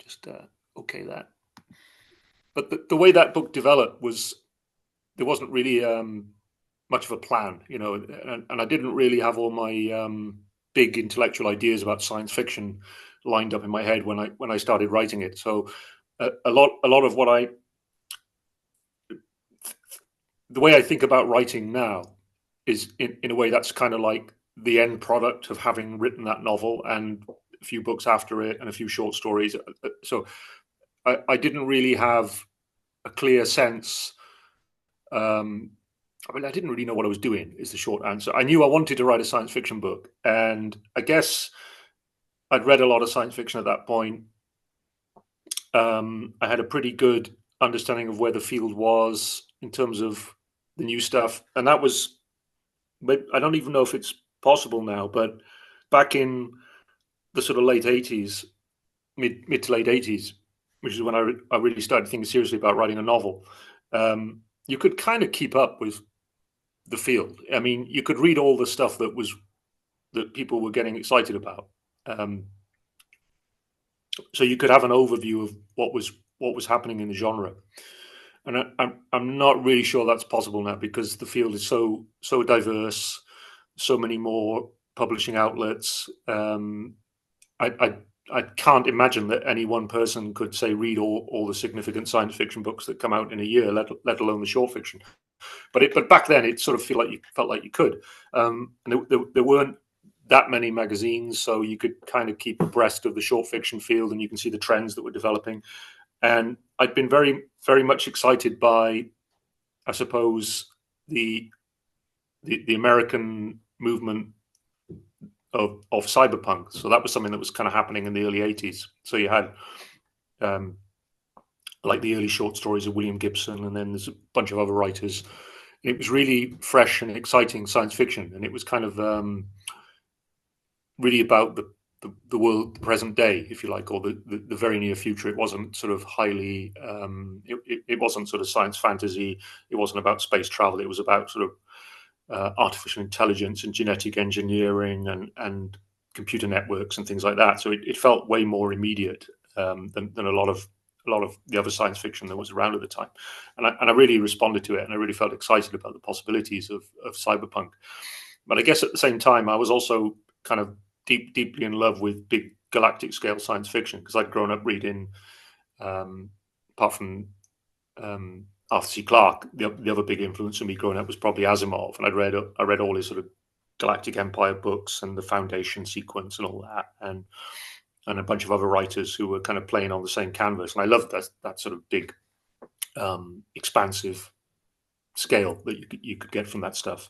just okay that. But the way that book developed was there wasn't really much of a plan, and I didn't really have all my big intellectual ideas about science fiction lined up in my head when I started writing it. So a lot of the way I think about writing now is in a way that's kind of like the end product of having written that novel and a few books after it and a few short stories. So I didn't really have a clear sense. I mean, I didn't really know what I was doing, is the short answer. I knew I wanted to write a science fiction book, and I guess I'd read a lot of science fiction at that point. I had a pretty good understanding of where the field was in terms of the new stuff, and that was. But I don't even know if it's possible now. But back in the sort of late '80s, mid to late '80s, which is when I really started thinking seriously about writing a novel, you could kind of keep up with the field. I mean, you could read all the stuff that people were getting excited about. Um, so you could have an overview of what was happening in the genre. And I'm not really sure that's possible now because the field is so diverse, so many more publishing outlets. I can't imagine that any one person could say read all the significant science fiction books that come out in a year, let alone the short fiction. But back then it sort of felt like you could. And there weren't that many magazines, so you could kind of keep abreast of the short fiction field, and you can see the trends that were developing. And I'd been very much excited by, I suppose, the American movement of cyberpunk. So that was something that was kind of happening in the early '80s. So you had like the early short stories of William Gibson, and then there's a bunch of other writers. It was really fresh and exciting science fiction, and it was kind of really about the world, the present day, if you like, or the very near future. It wasn't sort of highly, it wasn't sort of science fantasy. It wasn't about space travel. It was about sort of artificial intelligence and genetic engineering and computer networks and things like that. So it felt way more immediate than a lot of the other science fiction that was around at the time. And I really responded to it, and I really felt excited about the possibilities of cyberpunk. But I guess at the same time, I was also kind of deeply in love with big galactic scale science fiction because I'd grown up reading, apart from Arthur C. Clarke, the other big influence on me growing up was probably Asimov, and I read all his sort of Galactic Empire books and the Foundation sequence and all that, and a bunch of other writers who were kind of playing on the same canvas. And I loved that sort of big, expansive scale that you could get from that stuff.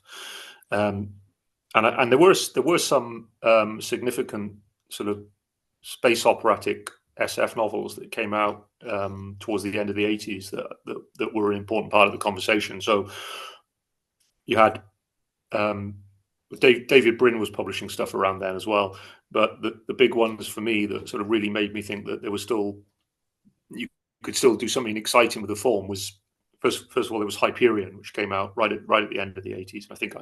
And there were some significant sort of space operatic SF novels that came out towards the end of the '80s that were an important part of the conversation. So you had David Brin was publishing stuff around then as well. But the big ones for me that sort of really made me think that there was you could still do something exciting with the form was first of all there was Hyperion, which came out right at the end of the '80s. And I think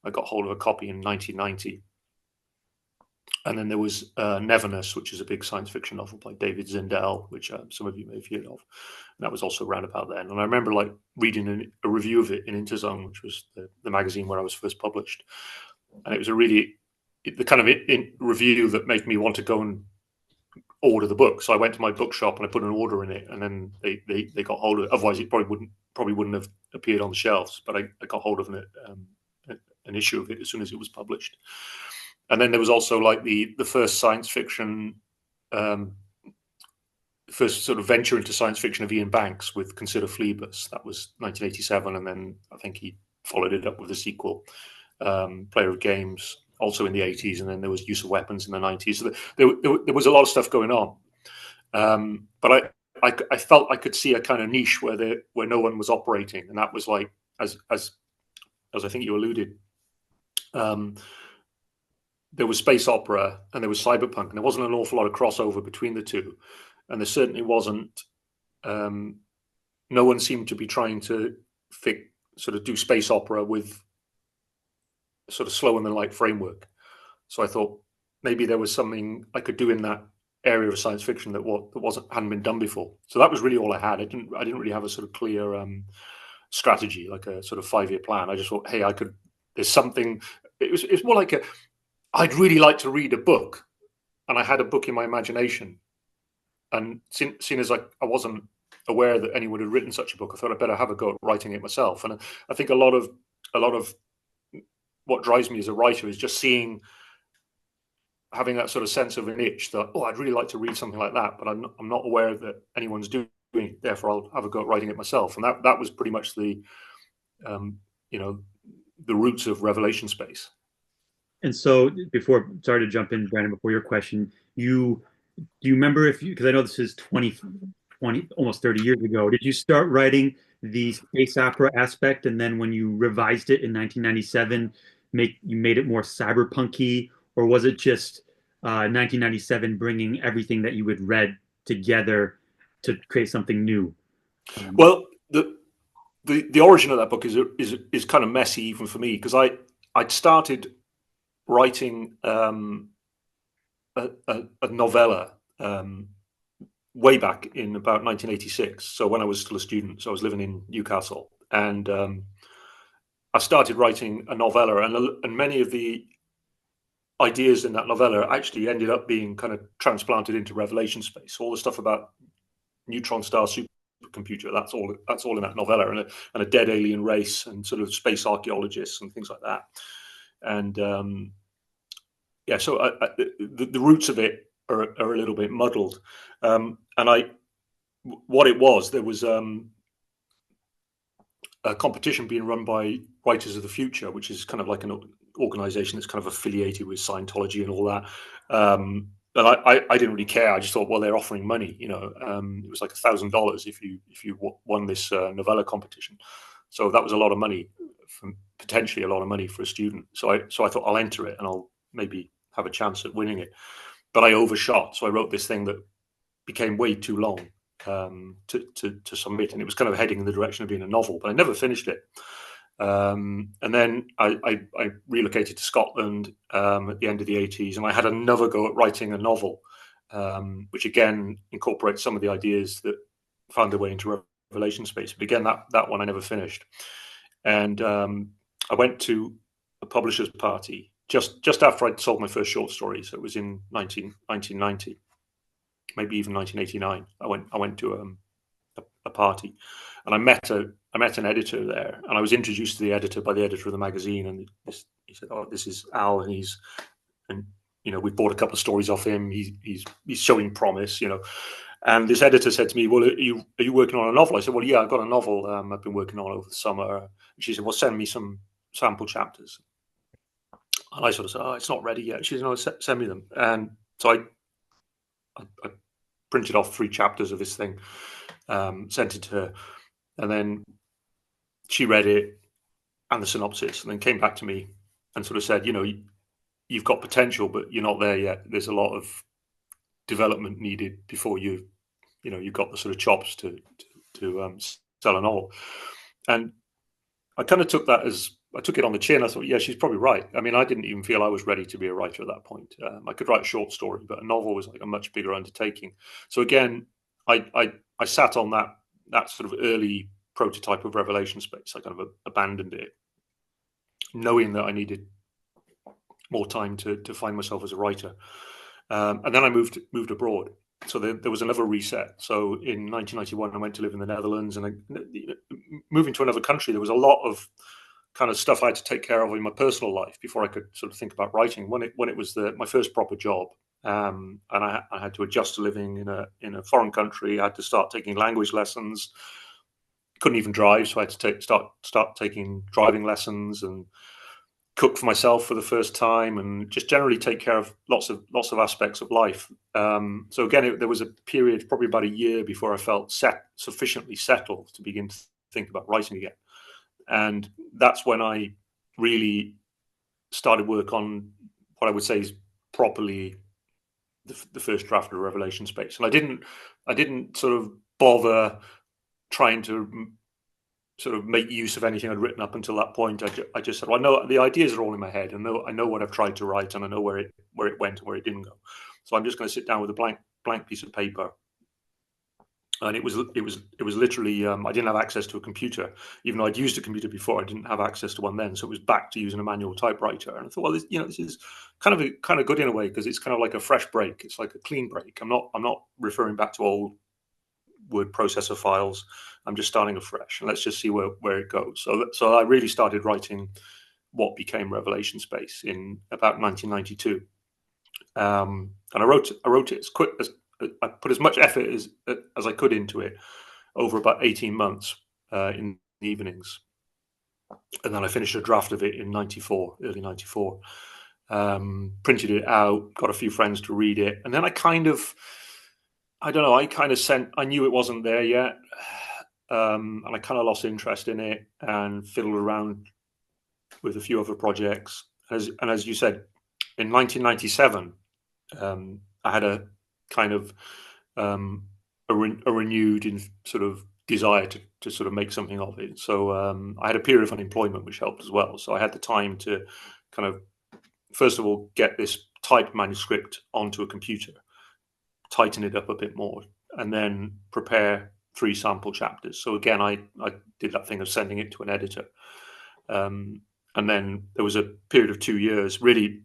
I got hold of a copy in 1990. And then there was Neverness, which is a big science fiction novel by David Zindel, which some of you may have heard of. And that was also around about then. And I remember like reading a review of it in Interzone, which was the magazine where I was first published. And it was the kind of review that made me want to go and order the book. So I went to my bookshop and I put an order in it, and then they got hold of it. Otherwise, it probably wouldn't have appeared on the shelves. But I got hold of an issue of it as soon as it was published. And then there was also like the first science fiction, first sort of venture into science fiction of Ian Banks with Consider Phlebas. That was 1987, and then I think he followed it up with a sequel, Player of Games, also in the '80s, and then there was Use of Weapons in the '90s. So there was a lot of stuff going on, but I felt I could see a kind of niche where no one was operating, and that was like as I think you alluded. There was space opera and there was cyberpunk, and there wasn't an awful lot of crossover between the two. And there certainly wasn't, no one seemed to be trying to sort of do space opera with sort of slow and the light framework. So I thought maybe there was something I could do in area of science fiction that hadn't been done before. So that was really all I had. I didn't really have a sort of clear strategy, like a sort of 5-year plan. I just thought, hey, there's something. It's more like I'd really like to read a book, and I had a book in my imagination. And seeing as I wasn't aware that anyone had written such a book, I thought I'd better have a go at writing it myself. And I think a lot of what drives me as a writer is just having that sort of sense of an itch that, oh, I'd really like to read something like that, but I'm not aware that anyone's doing it. Therefore, I'll have a go at writing it myself. And that was pretty much the roots of Revelation Space. And so, sorry to jump in, Brandon, before your question, do you remember because I know this is 20, almost 30 years ago, did you start writing the space opera aspect, and then when you revised it in 1997, you made it more cyberpunky, or was it just 1997 bringing everything that you had read together to create something new? Well, the origin of that book is kind of messy even for me, because I'd started writing a novella way back in about 1986. So when I was still a student, so I was living in Newcastle, and I started writing a novella, and many of the ideas in that novella actually ended up being kind of transplanted into Revelation Space. All the stuff about neutron star supercomputer, that's all in that novella, and a dead alien race, and sort of space archaeologists and things like that. And so the roots of it are a little bit muddled. And what it was, there was a competition being run by Writers of the Future, which is kind of like an organization that's kind of affiliated with Scientology and all that. And I didn't really care. I just thought, well, they're offering money. It was like $1,000 if you won this novella competition. So that was a lot of money, potentially a lot of money for a student. So I thought I'll enter it and I'll maybe have a chance at winning it. But I overshot. So I wrote this thing that became way too long to submit, and it was kind of heading in the direction of being a novel, but I never finished it. And then I relocated to Scotland at the end of the 80s, and I had another go at writing a novel, which again incorporates some of the ideas that found their way into Revelation Space. But again, that one I never finished. And I went to a publisher's party just after I'd sold my first short story. So it was in 1990, maybe even 1989. I went to a party, and I met an editor there, and I was introduced to the editor by the editor of the magazine, and he said, "Oh, this is Al, and we bought a couple of stories off him. He's showing promise, And this editor said to me, "Well, are you working on a novel?" I said, "Well, yeah, I've got a novel I've been working on over the summer." And she said, "Well, send me some sample chapters." And I sort of said, "Oh, it's not ready yet." She said, "No, send me them." And so I printed off 3 chapters of this thing, sent it to her, and then she read it and the synopsis, and then came back to me and sort of said, "You've got potential, but you're not there yet. There's a lot of development needed before you've got the sort of chops to sell a novel." And I kind of took it on the chin. I thought, yeah, she's probably right. I mean, I didn't even feel I was ready to be a writer at that point. I could write a short story, but a novel was like a much bigger undertaking. So again, I sat on that sort of early prototype of Revelation Space. I kind of abandoned it, knowing that I needed more time to find myself as a writer. And then I moved abroad. So there was another reset. So in 1991, I went to live in the Netherlands, and moving to another country, there was a lot of kind of stuff I had to take care of in my personal life before I could sort of think about writing. When it was my first proper job, and I had to adjust to living in a foreign country. I had to start taking language lessons. Couldn't even drive, so I had to start taking driving lessons, and cook for myself for the first time, and just generally take care of lots of aspects of life. So again, there was a period, probably about a year, before I felt sufficiently settled to begin to think about writing again. And that's when I really started work on what I would say is properly the first draft of Revelation Space. And I didn't sort of bother trying to sort of make use of anything I'd written up until that point. I just said, well, I know the ideas are all in my head, and I know what I've tried to write, and I know where it went and where it didn't go. So I'm just going to sit down with a blank piece of paper. And it was literally I didn't have access to a computer, even though I'd used a computer before. I didn't have access to one then, so it was back to using a manual typewriter. And I thought, well, this is kind of good in a way, because it's kind of like a fresh break. It's like a clean break. I'm not referring back to old word processor files. I'm just starting afresh, and let's just see where it goes. So I really started writing what became Revelation Space in about 1992, and I wrote it as quick as I put as much effort as I could into it over about 18 months in the evenings. And then I finished a draft of it in 94, early 94. Printed it out, got a few friends to read it. And then I don't know, I knew it wasn't there yet. And I kind of lost interest in it and fiddled around with a few other projects. As you said, in 1997, I had a kind of a renewed sort of desire to sort of make something of it. So I had a period of unemployment, which helped as well. So I had the time to kind of, first of all, get this typed manuscript onto a computer, tighten it up a bit more, and then prepare 3 sample chapters. So again, I did that thing of sending it to an editor. And then there was a period of 2 years, really,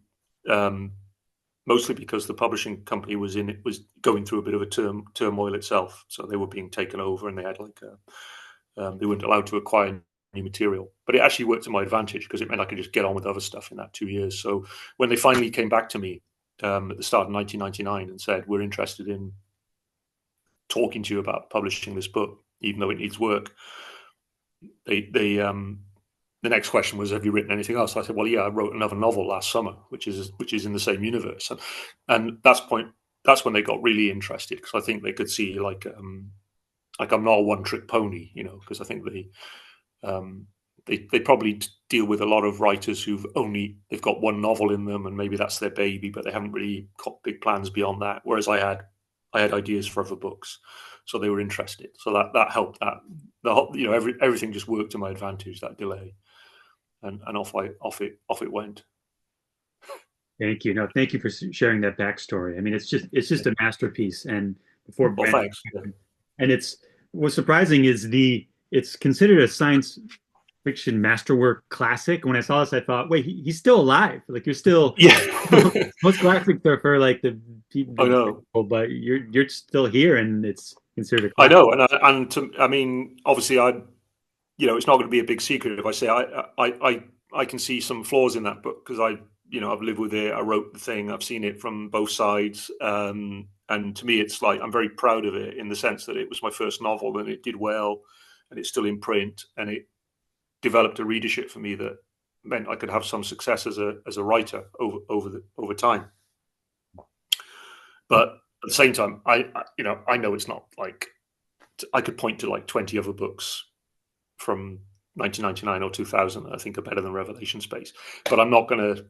mostly because the publishing company was going through a bit of a turmoil itself. So they were being taken over, and they had they weren't allowed to acquire new material. But it actually worked to my advantage, because it meant I could just get on with other stuff in that 2 years. So when they finally came back to me at the start of 1999 and said, we're interested in talking to you about publishing this book, even though it needs work, the next question was, have you written anything else? I said, well, yeah, I wrote another novel last summer, which is in the same universe. And that's when they got really interested, because I think they could see like I'm not a one-trick pony, because I think they probably deal with a lot of writers they've got one novel in them, and maybe that's their baby, but they haven't really got big plans beyond that. Whereas I had ideas for other books, so they were interested. So that helped. Everything just worked to my advantage, that delay, and off it went. Thank you. No, thank you for sharing that backstory. I mean, it's just a masterpiece. And before Well, Brandon, thanks. Yeah. and what's surprising is it's considered a science fiction masterwork classic. When I saw this, I thought, wait, he's still alive. Like, you're still Yeah. most classics are for like the I people, know. but you're still here, and it's considered a I classic. know, I mean, obviously, it's not going to be a big secret if I say I can see some flaws in that book, because I've lived with it. I wrote the thing. I've seen it from both sides, and to me, it's like I'm very proud of it, in the sense that it was my first novel, and it did well, and it's still in print, and it developed a readership for me that meant I could have some success as a writer over time. But at the same time, I know it's not like I could point to like 20 other books from 1999 or 2000 that I think are better than Revelation Space, but I'm not going to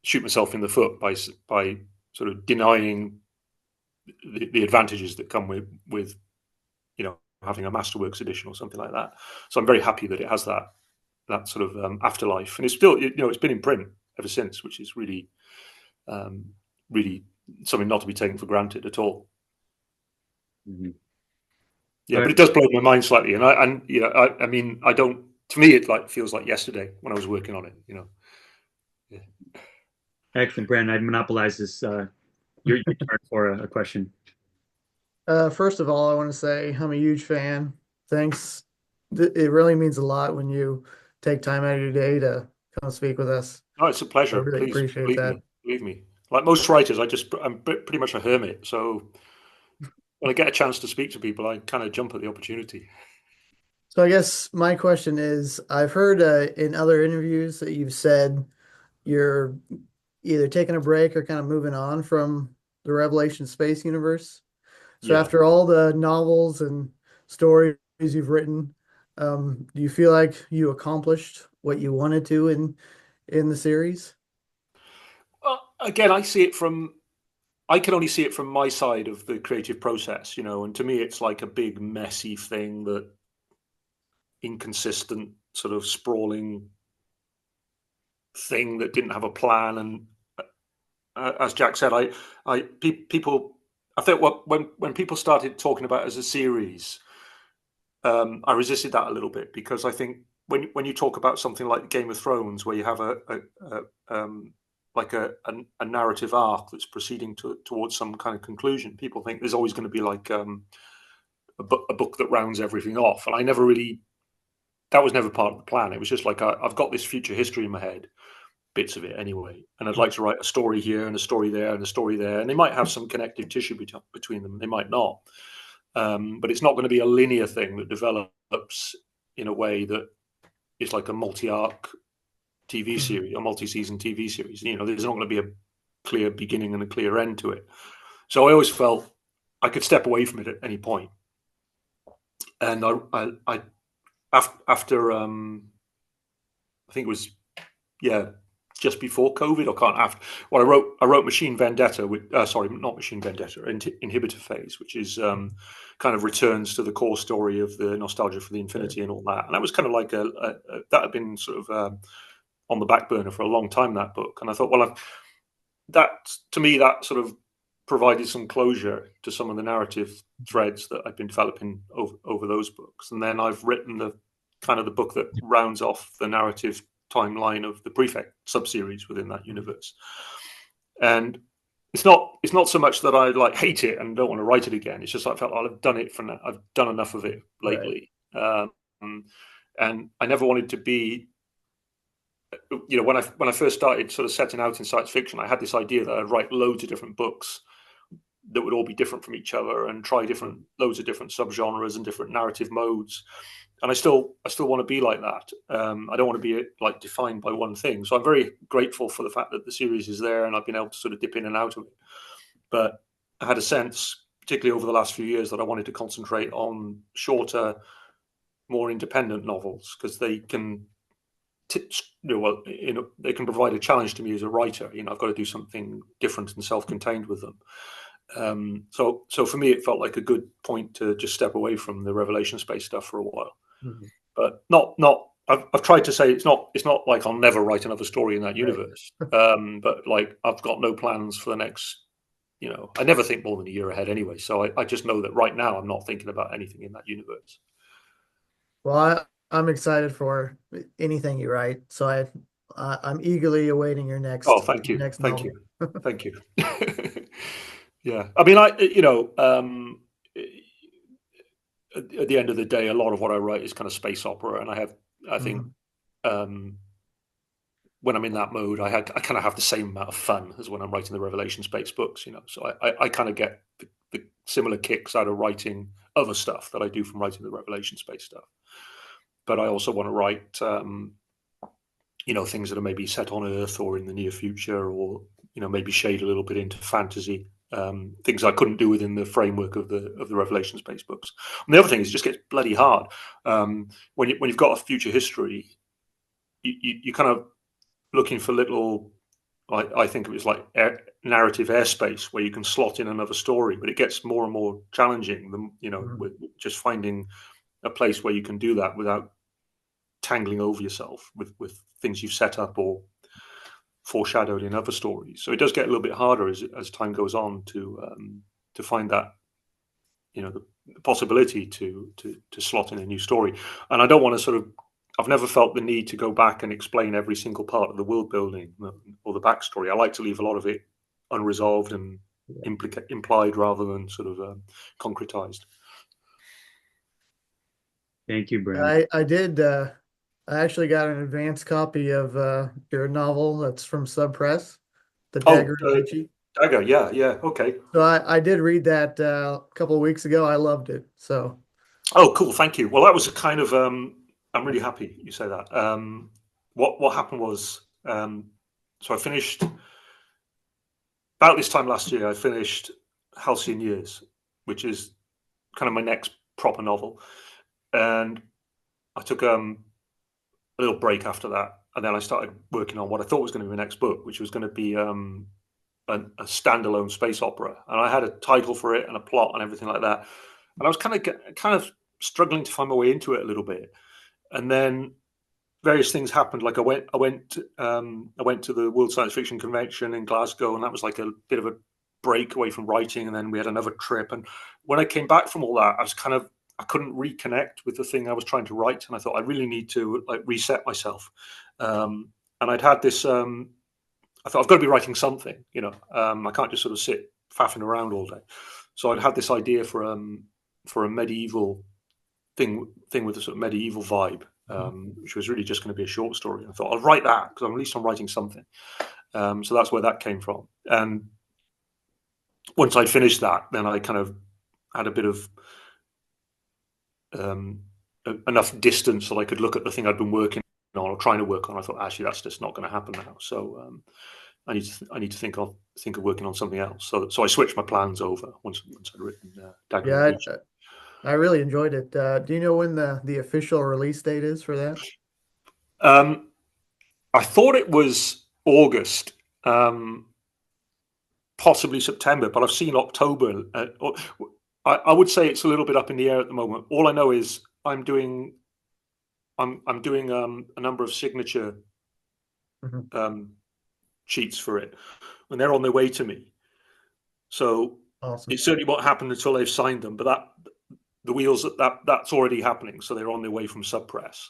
shoot myself in the foot by sort of denying the advantages that come with having a Masterworks edition or something like that. So I'm very happy that it has that sort of afterlife, and it's still it's been in print ever since, which is really really something not to be taken for granted at all. Mhm. Yeah, All but right. it does blow my mind slightly, and I mean, I don't. To me, it like feels like yesterday when I was working on it. Yeah. Excellent, Brandon. I monopolized this. Your turn for a question. First of all, I want to say I'm a huge fan. Thanks. It really means a lot when you take time out of your day to come speak with us. No, it's a I pleasure. really Please appreciate believe that. me. Believe me. Like most writers, I'm pretty much a hermit. So when I get a chance to speak to people, I kind of jump at the opportunity. So I guess my question is, I've heard in other interviews that you've said you're either taking a break or kind of moving on from the Revelation Space universe. So Yeah. after all the novels and stories you've written, do you feel like you accomplished what you wanted to in the series? Again, I can only see it from my side of the creative process, and to me, it's like a big, messy thing, that inconsistent, sort of sprawling thing that didn't have a plan. And as Jack said, people I think when people started talking about it as a series, I resisted that a little bit, because I think when you talk about something like Game of Thrones, where you have like a narrative arc that's proceeding towards some kind of conclusion, people think there's always going to be like a book that rounds everything off, and I never really. That was never part of the plan. It was just like I've got this future history in my head, bits of it anyway, and I'd like to write a story here and a story there and a story there, and they might have some connective tissue between them. They might not, but it's not going to be a linear thing that develops in a way that is like a multi-arc TV series, a multi-season TV series. There's not going to be a clear beginning and a clear end to it. So I always felt I could step away from it at any point. And I after I think it was just before COVID, or can't after. Well, I wrote Machine Vendetta sorry, not Machine Vendetta, Inhibitor Phase, which is kind of returns to the core story of the Nostalgia for the Infinity and all that. And that was kind of like that had been sort of on the back burner for a long time, that book. And I thought, well, that to me, that sort of provided some closure to some of the narrative threads that I've been developing over those books. And then I've written the book that rounds off the narrative timeline of the Prefect subseries within that universe. And it's not so much that I like hate it and don't want to write it again. It's just I felt I've done it I've done enough of it lately. Right. And I never wanted to be, when I first started sort of setting out in science fiction, I had this idea that I'd write loads of different books that would all be different from each other and try loads of different subgenres and different narrative modes. And I still want to be like that. I don't want to be like defined by one thing. So I'm very grateful for the fact that the series is there and I've been able to sort of dip in and out of it. But I had a sense, particularly over the last few years, that I wanted to concentrate on shorter, more independent novels, because they can, they can provide a challenge to me as a writer. I've got to do something different and self-contained with them. So for me, it felt like a good point to just step away from the Revelation Space stuff for a while. Mm-hmm. But not. I've tried to say it's not like I'll never write another story in that universe. Right. But like I've got no plans for the next. I never think more than a year ahead anyway. So I just know that right now I'm not thinking about anything in that universe. Well, I'm excited for anything you write. So I'm eagerly awaiting your next. Oh, thank you, thank you, thank you. Yeah, I mean, at the end of the day, a lot of what I write is kind of space opera, and I think when I'm in that mode, I kind of have the same amount of fun as when I'm writing the Revelation Space books. So I kind of get the similar kicks out of writing other stuff that I do from writing the Revelation Space stuff. But I also want to write, things that are maybe set on Earth or in the near future, or maybe shade a little bit into fantasy. Things I couldn't do within the framework of the Revelation Space books. And the other thing is, it just gets bloody hard when you've got a future history. You kind of looking for little. I think it was like narrative airspace where you can slot in another story, but it gets more and more challenging. With just finding a place where you can do that without tangling over yourself with things you've set up or foreshadowed in other stories. So it does get a little bit harder as time goes on to find that, the possibility to slot in a new story. And I don't want to I've never felt the need to go back and explain every single part of the world building or the backstory. I like to leave a lot of it unresolved and implied rather than sort of concretized. Thank you, Brandon. I did. I actually got an advance copy of your novel that's from Sub Press, The Dagger of Nietzsche. Dagger, yeah, okay. So I did read that a couple of weeks ago. I loved it. So. Oh, cool! Thank you. Well, that was a kind of. I'm really happy you say that. What happened was, so I finished about this time last year. I finished Halcyon Years, which is kind of my next proper novel, and I took a little break after that, and then I started working on what I thought was going to be my next book, which was going to be a standalone space opera. And I had a title for it and a plot and everything like that. And I was kind of struggling to find my way into it a little bit. And then various things happened. Like I went to the World Science Fiction Convention in Glasgow, and that was like a bit of a break away from writing, and then we had another trip. And when I came back from all that, I couldn't reconnect with the thing I was trying to write, and I thought I really need to like reset myself. And I'd had this. I thought I've got to be writing something, I can't just sort of sit faffing around all day. So I'd had this idea for a medieval thing with a sort of medieval vibe, which was really just going to be a short story. I thought I'll write that because at least I'm writing something. So that's where that came from. And once I'd finished that, then I kind of had a bit of enough distance that I could look at the thing I'd been working on or trying to work on. I thought, actually, that's just not going to happen now. So I need to think of working on something else. So I switched my plans over once I'd written Dagger and Yeah, Beach. I really enjoyed it. Do you know when the official release date is for that? I thought it was August, possibly September, but I've seen October. I would say it's a little bit up in the air at the moment. All I know is I'm doing a number of signature sheets for it, and they're on their way to me. So Awesome. it certainly won't happen until they've signed them. But the wheels that's already happening. So they're on their way from subpress.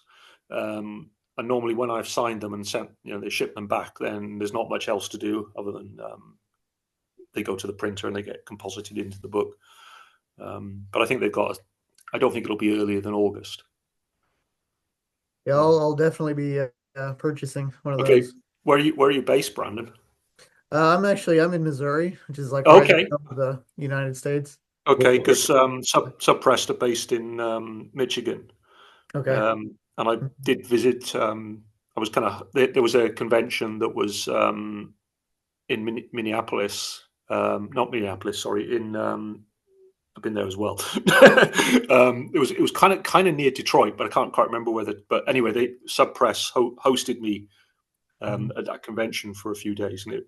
And normally when I've signed them and sent, they ship them back, then there's not much else to do other than they go to the printer and they get composited into the book. But I think I don't think it'll be earlier than August. Yeah, I'll definitely be purchasing one of Okay. those. Where are you based, Brandon? I'm in Missouri, which is like right in the middle of the United States. Okay, because Subpressed are based in Michigan. Okay. And I did visit. I was there was a convention that was in Minneapolis, not Minneapolis, sorry. I've been there as well. It was kind of near Detroit, but I can't quite remember whether. But anyway, Subpress hosted me at that convention for a few days, and it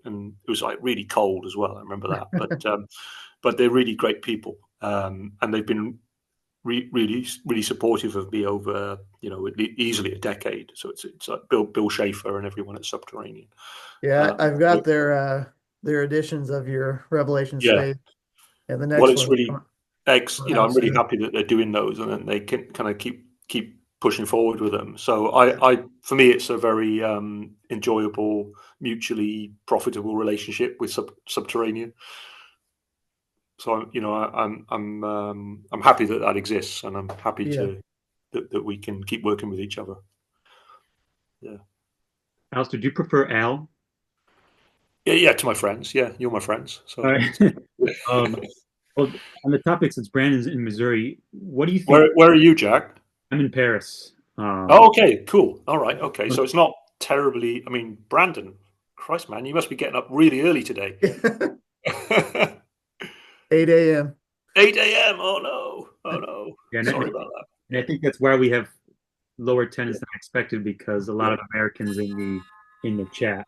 was like really cold as well. I remember that, but they're really great people, and they've been really supportive of me over easily a decade. So it's like Bill Schaefer and everyone at Subterranean. Yeah, I've got their editions of your Revelation Space, and the next it's one. really I'm really happy that they're doing those, and then they can kind of keep pushing forward with them. So for me, it's a very enjoyable, mutually profitable relationship with Subterranean. So I'm happy that exists, and I'm happy that we can keep working with each other. Yeah. Alastair, do you prefer Al? Yeah, to my friends. Yeah, you're my friends. So. All right. Well, on the topic, since Brandon's in Missouri, what do you think? Where are you, Jack? I'm in Paris. Okay, cool. All right, okay. So it's not terribly. I mean, Brandon, Christ, man, you must be getting up really early today. 8 a.m. 8 a.m. Oh no. Yeah, sorry about that. And I think that's why we have lower attendance than expected, because a lot of Americans in the chat.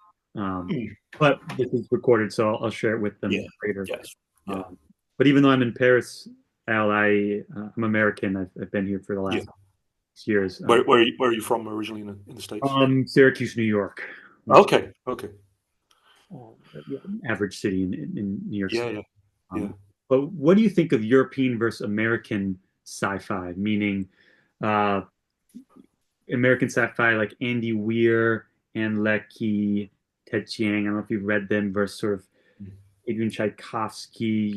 But this is recorded, so I'll share it with them later. Yes. Yeah. But even though I'm in Paris, Al, I'm American. I've been here for the last 6 years. Where are you from originally in the States? Syracuse, New York. Okay. Average city in New York City. Yeah. But what do you think of European versus American sci-fi? Meaning, American sci-fi like Andy Weir, Anne Leckie, Ted Chiang. I don't know if you've read them, versus sort of Adrian Tchaikovsky,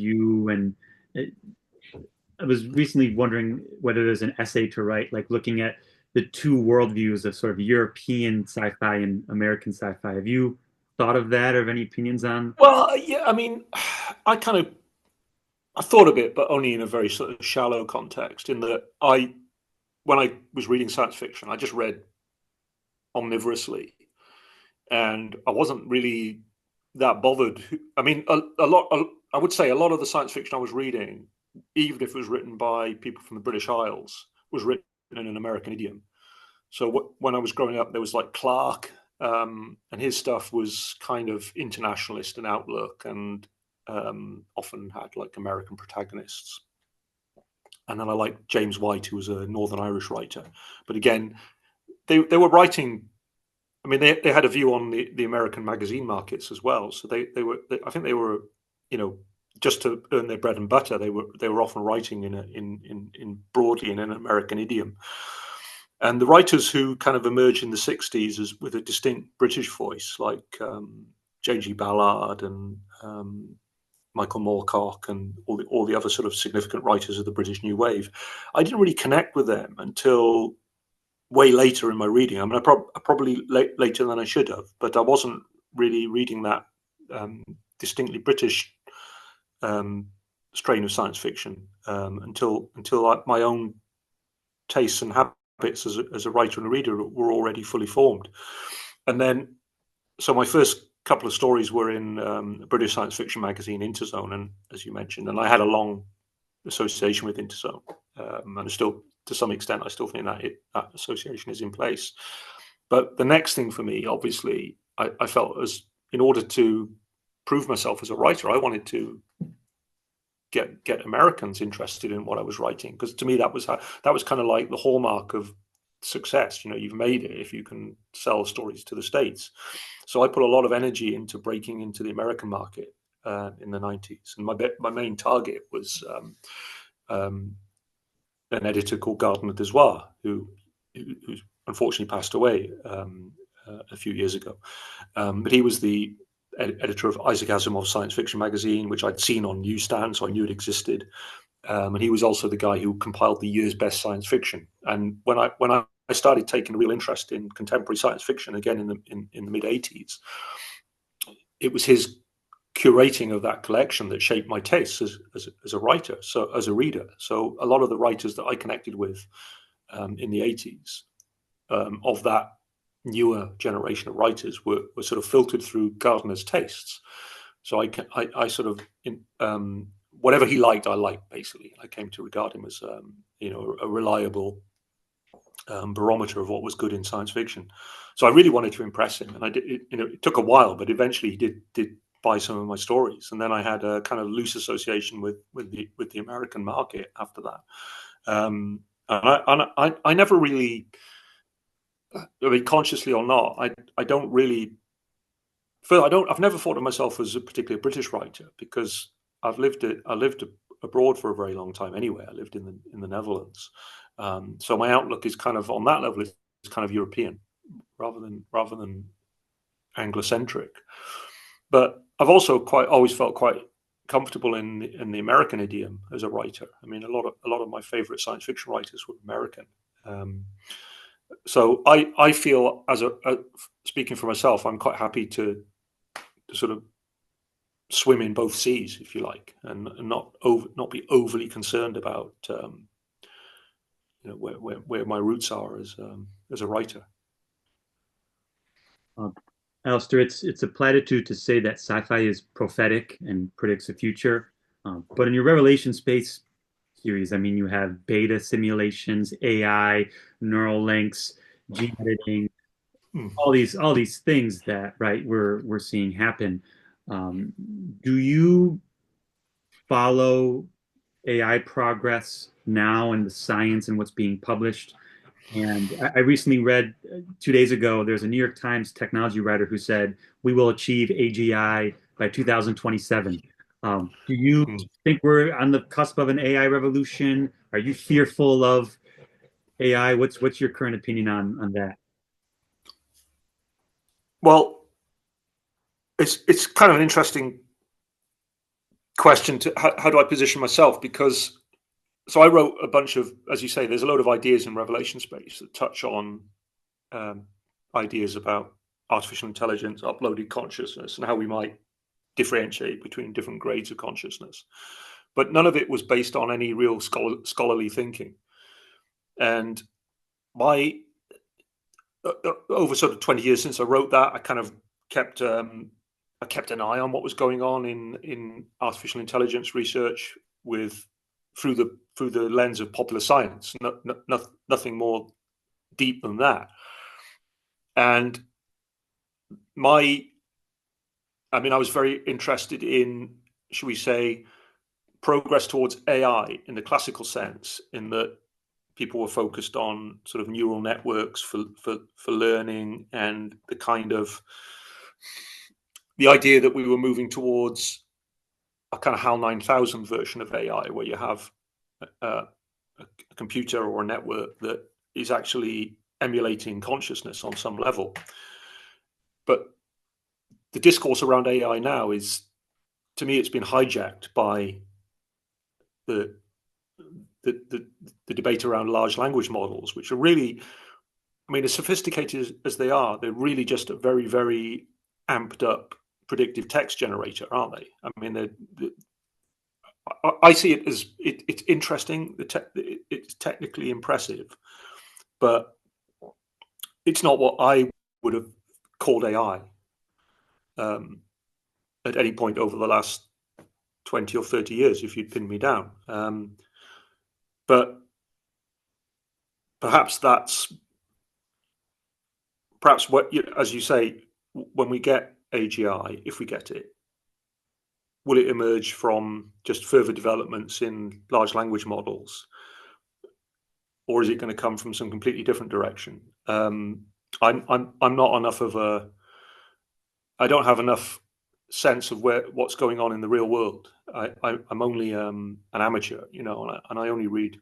I was recently wondering whether there's an essay to write, like looking at the two worldviews of sort of European sci-fi and American sci-fi. Have you thought of that, or have any opinions on? Well, yeah, I mean, I thought of it, but only in a very sort of shallow context. In that, when I was reading science fiction, I just read omnivorously, and I wasn't really that bothered. I mean, I would say a lot of the science fiction I was reading, even if it was written by people from the British Isles, was written in an American idiom. So when I was growing up, there was like Clarke, and his stuff was kind of internationalist in outlook, and often had like American protagonists. And then I liked James White, who was a Northern Irish writer. But again, they were writing. I mean, they had a view on the American magazine markets as well. So I think they were just to earn their bread and butter, they were often writing in broadly in an American idiom. And the writers who kind of emerged in the 60s with a distinct British voice, like J.G. Ballard and Michael Moorcock and all the other sort of significant writers of the British New Wave, I didn't really connect with them until way later in my reading. I mean, probably later than I should have, but I wasn't really reading that distinctly British strain of science fiction until my own tastes and habits as a writer and a reader were already fully formed. And then, so my first couple of stories were in a British science fiction magazine, Interzone, and as you mentioned, and I had a long association with Interzone, and still, to some extent, I still think that association is in place. But the next thing for me, obviously, I felt as in order to prove myself as a writer, I wanted to get Americans interested in what I was writing, because to me that was kind of like the hallmark of success. You've made it if you can sell stories to the States. So I put a lot of energy into breaking into the American market in the 90s, and my main target was an editor called Gardner Desoir, who unfortunately passed away a few years ago. But he was the editor of Isaac Asimov's science fiction magazine, which I'd seen on newsstands, so I knew it existed. And he was also the guy who compiled the year's best science fiction. And when I started taking a real interest in contemporary science fiction again in the mid 80s, it was his curating of that collection that shaped my tastes as a writer, so as a reader. So a lot of the writers that I connected with in the 80s of that newer generation of writers were sort of filtered through Gardner's tastes. So I sort of whatever he liked, I liked, basically. I came to regard him as a reliable barometer of what was good in science fiction. So I really wanted to impress him, and I did. It took a while, but eventually he did buy some of my stories, and then I had a kind of loose association with the American market after that. And I never really, I mean, consciously or not, I don't really feel I've never thought of myself as a particularly British writer, because I lived abroad for a very long time anyway. I lived in the Netherlands, so my outlook is kind of on that level is kind of European rather than Anglocentric. But I've also always felt quite comfortable in the American idiom as a writer. I mean, a lot of my favorite science fiction writers were American. So I feel speaking for myself, I'm quite happy to sort of swim in both seas, if you like, and not be overly concerned about where my roots are as a writer. Alastair, it's a platitude to say that sci-fi is prophetic and predicts the future. But in your Revelation Space series, I mean, you have beta simulations, AI, neural links, gene editing, all these things that we're seeing happen. Do you follow AI progress now and the science and what's being published? And I recently read 2 days ago, there's a New York Times technology writer who said, we will achieve AGI by 2027. Do you think we're on the cusp of an AI revolution? Are you fearful of AI? What's your current opinion on that? Well, it's kind of an interesting question to how do I position myself, because so I wrote a bunch of, as you say, there's a load of ideas in Revelation Space that touch on ideas about artificial intelligence, uploaded consciousness, and how we might differentiate between different grades of consciousness. But none of it was based on any real scholarly thinking. And over sort of 20 years since I wrote that, I kind of kept an eye on what was going on in artificial intelligence research through the lens of popular science, nothing more deep than that. And I was very interested in, should we say, progress towards AI in the classical sense, in that people were focused on sort of neural networks for learning, and the idea that we were moving towards a kind of HAL 9000 version of AI, where you have a computer or a network that is actually emulating consciousness on some level. But the discourse around AI now is, to me, it's been hijacked by the debate around large language models, which are really, I mean, as sophisticated as they are, they're really just a very, very amped up predictive text generator, aren't they? I mean, I see it as it's interesting. It's technically impressive, but it's not what I would have called AI at any point over the last 20 or 30 years, if you'd pinned me down. But perhaps what, as you say, when we get AGI, if we get it, will it emerge from just further developments in large language models, or is it going to come from some completely different direction? I'm not enough of a. I don't have enough sense of what's going on in the real world. I'm only an amateur, and I only read,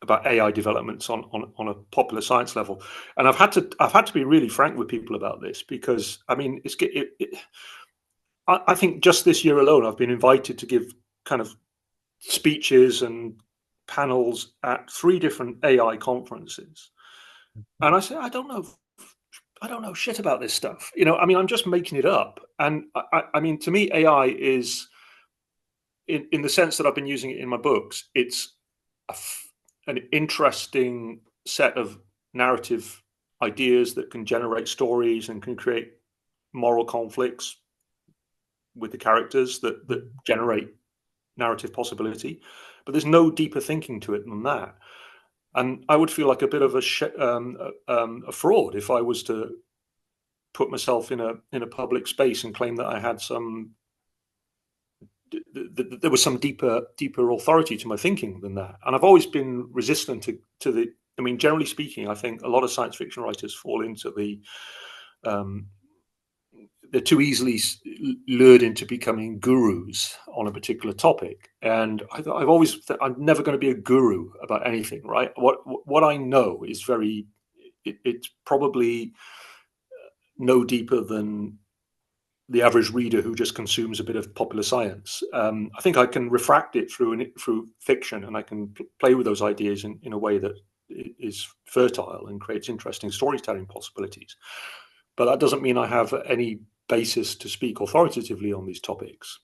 about AI developments on a popular science level. And I've had to be really frank with people about this, because I mean, I think just this year alone, I've been invited to give kind of speeches and panels at 3 different AI conferences, and I say I don't know shit about this stuff. I mean, I'm just making it up. And I mean, to me, AI is, in the sense that I've been using it in my books, it's an interesting set of narrative ideas that can generate stories and can create moral conflicts with the characters that generate narrative possibility. But there's no deeper thinking to it than that. And I would feel like a bit of a fraud if I was to put myself in a public space and claim that I had there was some deeper authority to my thinking than that. And I've always been resistant to the. I mean, generally speaking, I think a lot of science fiction writers fall into they're too easily lured into becoming gurus on a particular topic. And I've always I'm never going to be a guru about anything, right? What I know is it's probably no deeper than the average reader who just consumes a bit of popular science. I think I can refract it through fiction, and I can play with those ideas in a way that is fertile and creates interesting storytelling possibilities. But that doesn't mean I have any basis to speak authoritatively on these topics.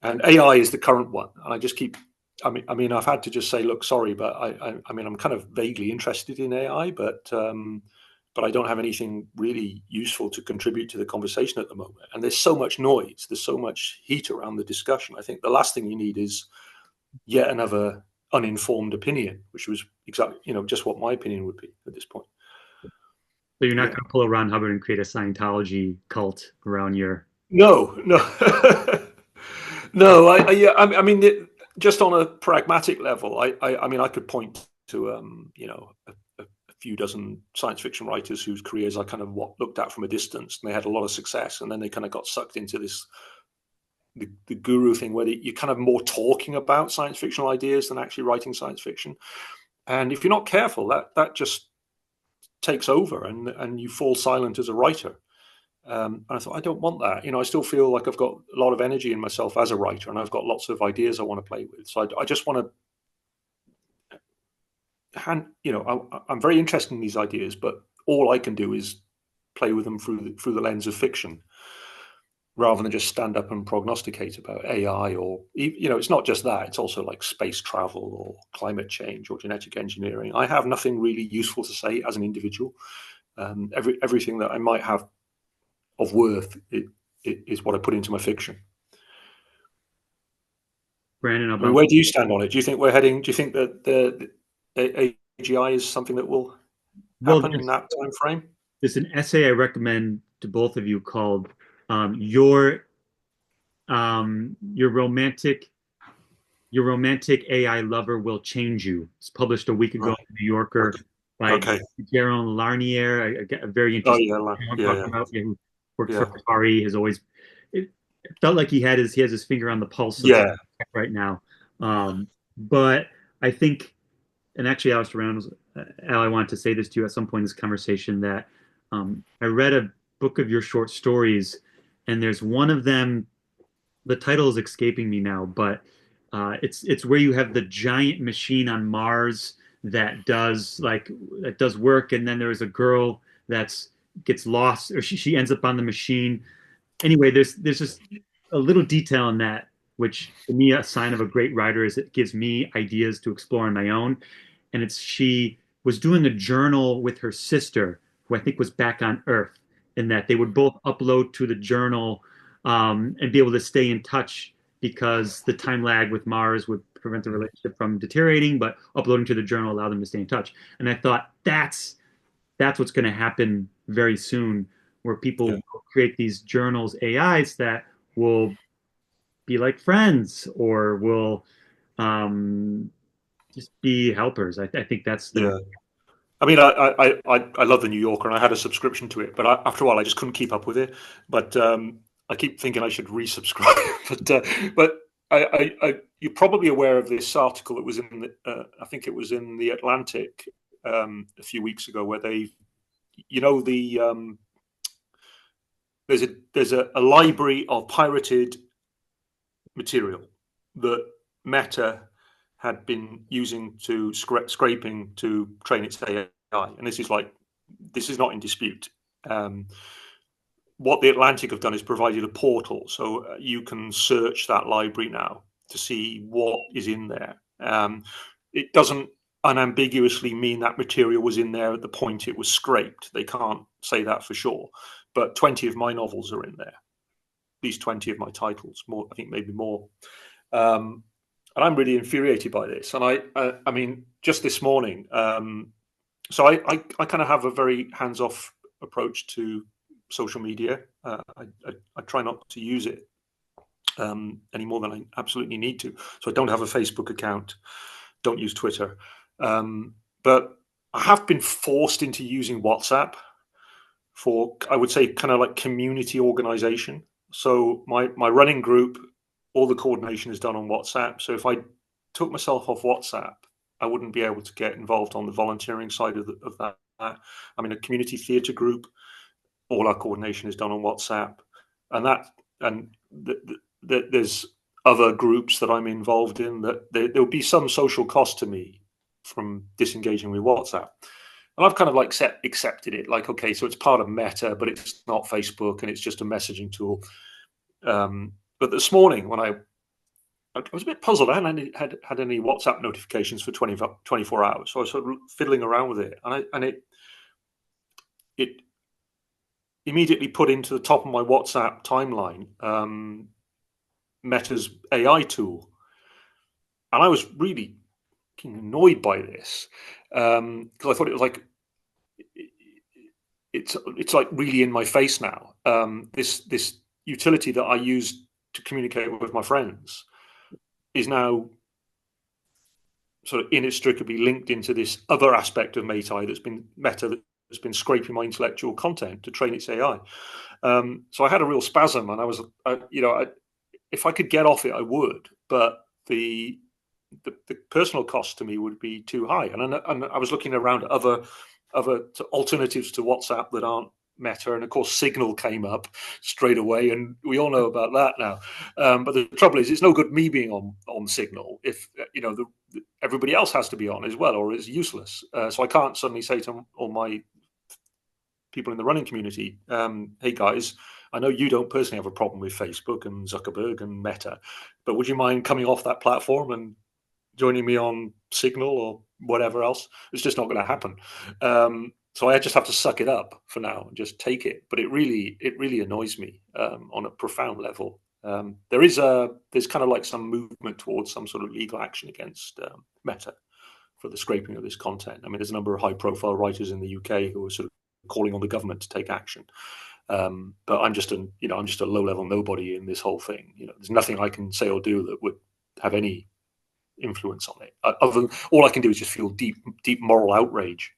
And AI is the current one. And I just keep, I mean, I've had to just say, look, sorry, but I mean, I'm kind of vaguely interested in AI, but I don't have anything really useful to contribute to the conversation at the moment. And there's so much noise, there's so much heat around the discussion. I think the last thing you need is yet another uninformed opinion, which was exactly, just what my opinion would be at this point. So you're not going to pull around Hubbard and create a Scientology cult around your... No. No, I mean, just on a pragmatic level, I mean, I could point to, a few dozen science fiction writers whose careers I kind of looked at from a distance, and they had a lot of success, and then they kind of got sucked into the guru thing, where you're kind of more talking about science fictional ideas than actually writing science fiction. And if you're not careful, that just takes over, and you fall silent as a writer. And I thought, I don't want that. I still feel like I've got a lot of energy in myself as a writer, and I've got lots of ideas I want to play with. So I just want to, I'm very interested in these ideas, but all I can do is play with them through the lens of fiction, rather than just stand up and prognosticate about AI, or, it's not just that. It's also like space travel or climate change or genetic engineering. I have nothing really useful to say as an individual. Everything that I might have of worth is what I put into my fiction. Brandon, where do you stand on it? Do you think that the AGI is something that will happen in that time frame? There's an essay I recommend to both of you called your romantic AI lover will change you. It's published a week ago in the New Yorker by Jaron Larnier, a very interesting who worked for Atari, has always felt like he has his finger on the pulse of Yeah, right now. But I think, and actually, Alistair Reynolds, Al, I wanted to say this to you at some point in this conversation that I read a book of your short stories, and there's one of them. The title is escaping me now, but it's where you have the giant machine on Mars that does work, and then there's a girl that's gets lost, or she ends up on the machine. Anyway, there's just a little detail in that, which to me a sign of a great writer is it gives me ideas to explore on my own. And it's she was doing a journal with her sister, who I think was back on Earth, and that they would both upload to the journal and be able to stay in touch because the time lag with Mars would prevent the relationship from deteriorating, but uploading to the journal allowed them to stay in touch. And I thought that's what's going to happen very soon, where people yeah, will create these journals AIs that will be like friends or will um, just be helpers. I think that's the yeah. I mean, I love the New Yorker, and I had a subscription to it, but after a while, I just couldn't keep up with it. But I keep thinking I should resubscribe. But you're probably aware of this article that was in I think it was in the Atlantic a few weeks ago, where they, you know, there's a library of pirated material that Meta had been using to scraping to train its AI, and this is not in dispute. Um, what the Atlantic have done is provided a portal, so you can search that library now to see what is in there. It doesn't unambiguously mean that material was in there at the point it was scraped. They can't say that for sure, but 20 of my novels are in there. At least 20 of my titles, more, I think maybe more. Um, and I'm really infuriated by this. And I mean, just this morning, so I kind of have a very hands-off approach to social media. I try not to use it any more than I absolutely need to. So I don't have a Facebook account, don't use Twitter, but I have been forced into using WhatsApp for, I would say, kind of like community organization. So my running group, all the coordination is done on WhatsApp. So if I took myself off WhatsApp, I wouldn't be able to get involved on the volunteering side of that. I mean, a community theatre group, all our coordination is done on WhatsApp, and there's other groups that I'm involved in that there'll be some social cost to me from disengaging with WhatsApp. And I've kind of like accepted it, like, okay, so it's part of Meta, but it's not Facebook, and it's just a messaging tool. But this morning, when I was a bit puzzled, I hadn't had any WhatsApp notifications for 24 hours, so I was sort of fiddling around with it, and it immediately put into the top of my WhatsApp timeline Meta's AI tool, and I was really annoyed by this because I thought it was like it's like really in my face now. This utility that I use to communicate with my friends is now sort of inextricably linked into this other aspect of Meta that's been scraping my intellectual content to train its AI. So I had a real spasm, and if I could get off it, I would, but the personal cost to me would be too high. And I was looking around at other alternatives to WhatsApp that aren't Meta, and of course Signal came up straight away, and we all know about that now. But the trouble is, it's no good me being on Signal if everybody else has to be on as well, or it's useless. So I can't suddenly say to all my people in the running community, hey guys, I know you don't personally have a problem with Facebook and Zuckerberg and Meta, but would you mind coming off that platform and joining me on Signal or whatever else? It's just not going to happen. So I just have to suck it up for now and just take it. But it really annoys me on a profound level. There's kind of like some movement towards some sort of legal action against Meta for the scraping of this content. I mean, there's a number of high-profile writers in the UK who are sort of calling on the government to take action. But I'm just a low-level nobody in this whole thing. There's nothing I can say or do that would have any influence on it. Other than all I can do is just feel deep moral outrage.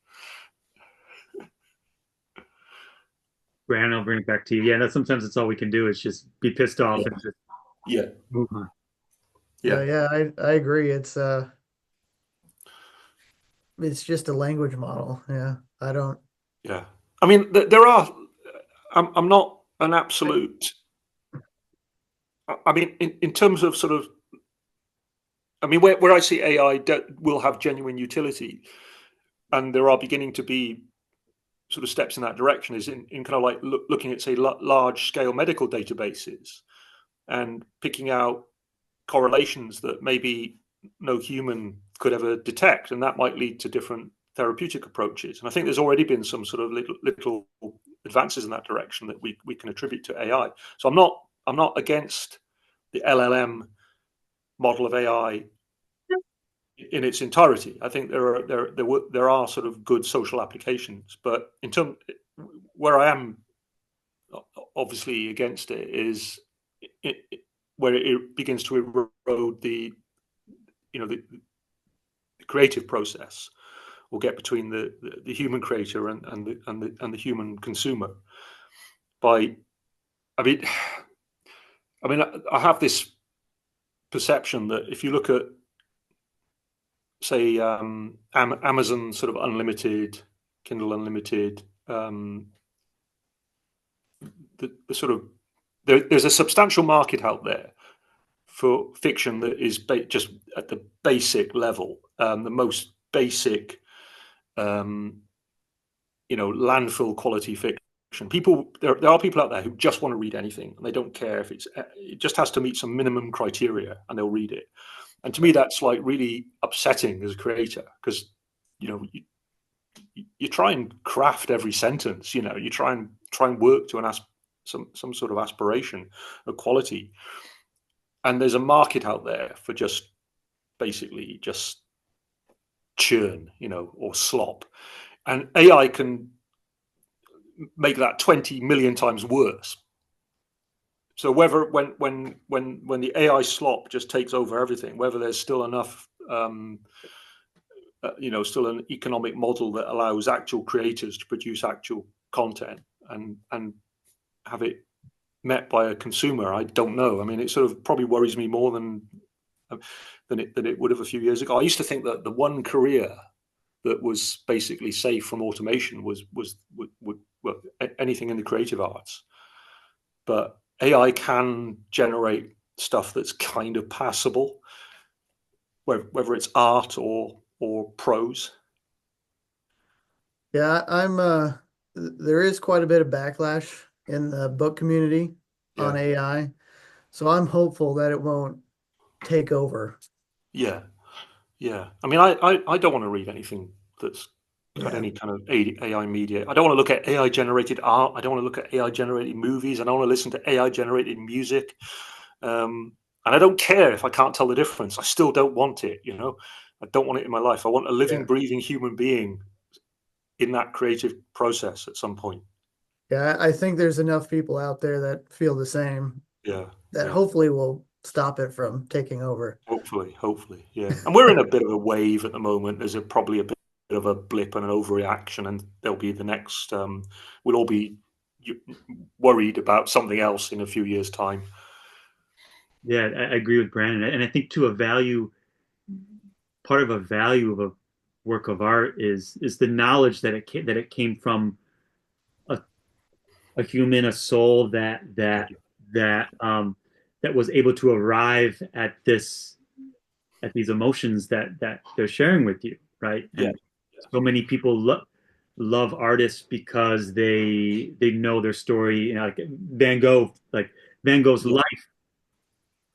Brandon, I'll bring it back to you. Yeah, that sometimes it's all we can do is just be pissed off Yeah, and just yeah, move on. Yeah, yeah, yeah, I agree. It's just a language model. Yeah. I don't yeah. I mean, there are. I'm not an absolute. I mean, in terms of sort of, I mean, where I see AI will have genuine utility, and there are beginning to be sort of steps in that direction, is in kind of like looking at, say, large scale medical databases and picking out correlations that maybe no human could ever detect, and that might lead to different therapeutic approaches. And I think there's already been some sort of little advances in that direction that we can attribute to AI. So I'm not against the LLM model of AI in its entirety. I think there are sort of good social applications, but in terms where I am obviously against it is where it begins to erode the creative process, or get between the human creator and the human consumer. By I mean, I have this perception that if you look at, say, Amazon sort of Unlimited, Kindle Unlimited, the sort of there's a substantial market out there for fiction that is just at the basic level, the most basic, um, landfill quality fiction. There are people out there who just want to read anything, and they don't care if it just has to meet some minimum criteria, and they'll read it. And to me, that's like really upsetting as a creator, because you know you try and craft every sentence. You try and work to some sort of aspiration of quality, and there's a market out there for just basically just churn, or slop, and AI can make that 20 million times worse. So whether when the AI slop just takes over everything, whether there's still enough, still an economic model that allows actual creators to produce actual content and have it met by a consumer, I don't know. I mean, it sort of probably worries me more than it would have a few years ago. I used to think that the one career that was basically safe from automation was well, anything in the creative arts, but AI can generate stuff that's kind of passable, whether it's art or prose. Yeah, there is quite a bit of backlash in the book community on Yeah, AI. So I'm hopeful that it won't take over. yeah, yeah. I mean, I don't want to read anything that's got Yeah. any kind of AI media. I don't want to look at AI generated art. I don't want to look at AI generated movies. I don't want to listen to AI generated music. And I don't care if I can't tell the difference. I still don't want it. I don't want it in my life. I want a living, Yeah. breathing human being in that creative process at some point. Yeah, I think there's enough people out there that feel the same Yeah, that yeah. hopefully will stop it from taking over. Hopefully, yeah. And we're in a bit of a wave at the moment. There's probably a bit of a blip and an overreaction, and there'll be the next. We'll all be worried about something else in a few years' time. Yeah, I agree with Brandon, and I think too part of a value of a work of art is the knowledge that it came from a, a human, a soul that was able to arrive at these emotions that they're sharing with you, right? Yeah, And so many people love artists because they know their story. Like Van Gogh, like Van Gogh's yeah, life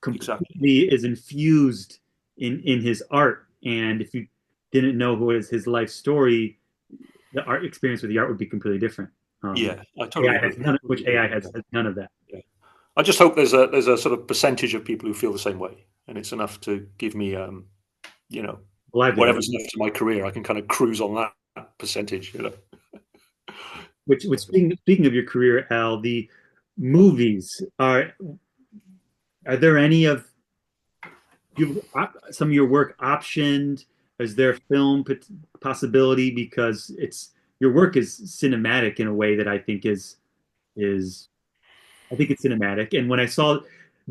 exactly. completely is infused in his art, and if you didn't know who is his life story, the art experience with the art would be completely different. Um, Yeah, I AI totally has agree. none of, which Totally AI agree. has none of that. Yeah. I just hope there's a sort of percentage of people who feel the same way, and it's enough to give me, you know, Livelihood. whatever's left of my career. I can kind of cruise on that percentage. Which speaking of your career, Al, the movies are there any of you some of your work optioned? Is there film possibility because it's your work is cinematic in a way that I think is is, I think it's cinematic. And when I saw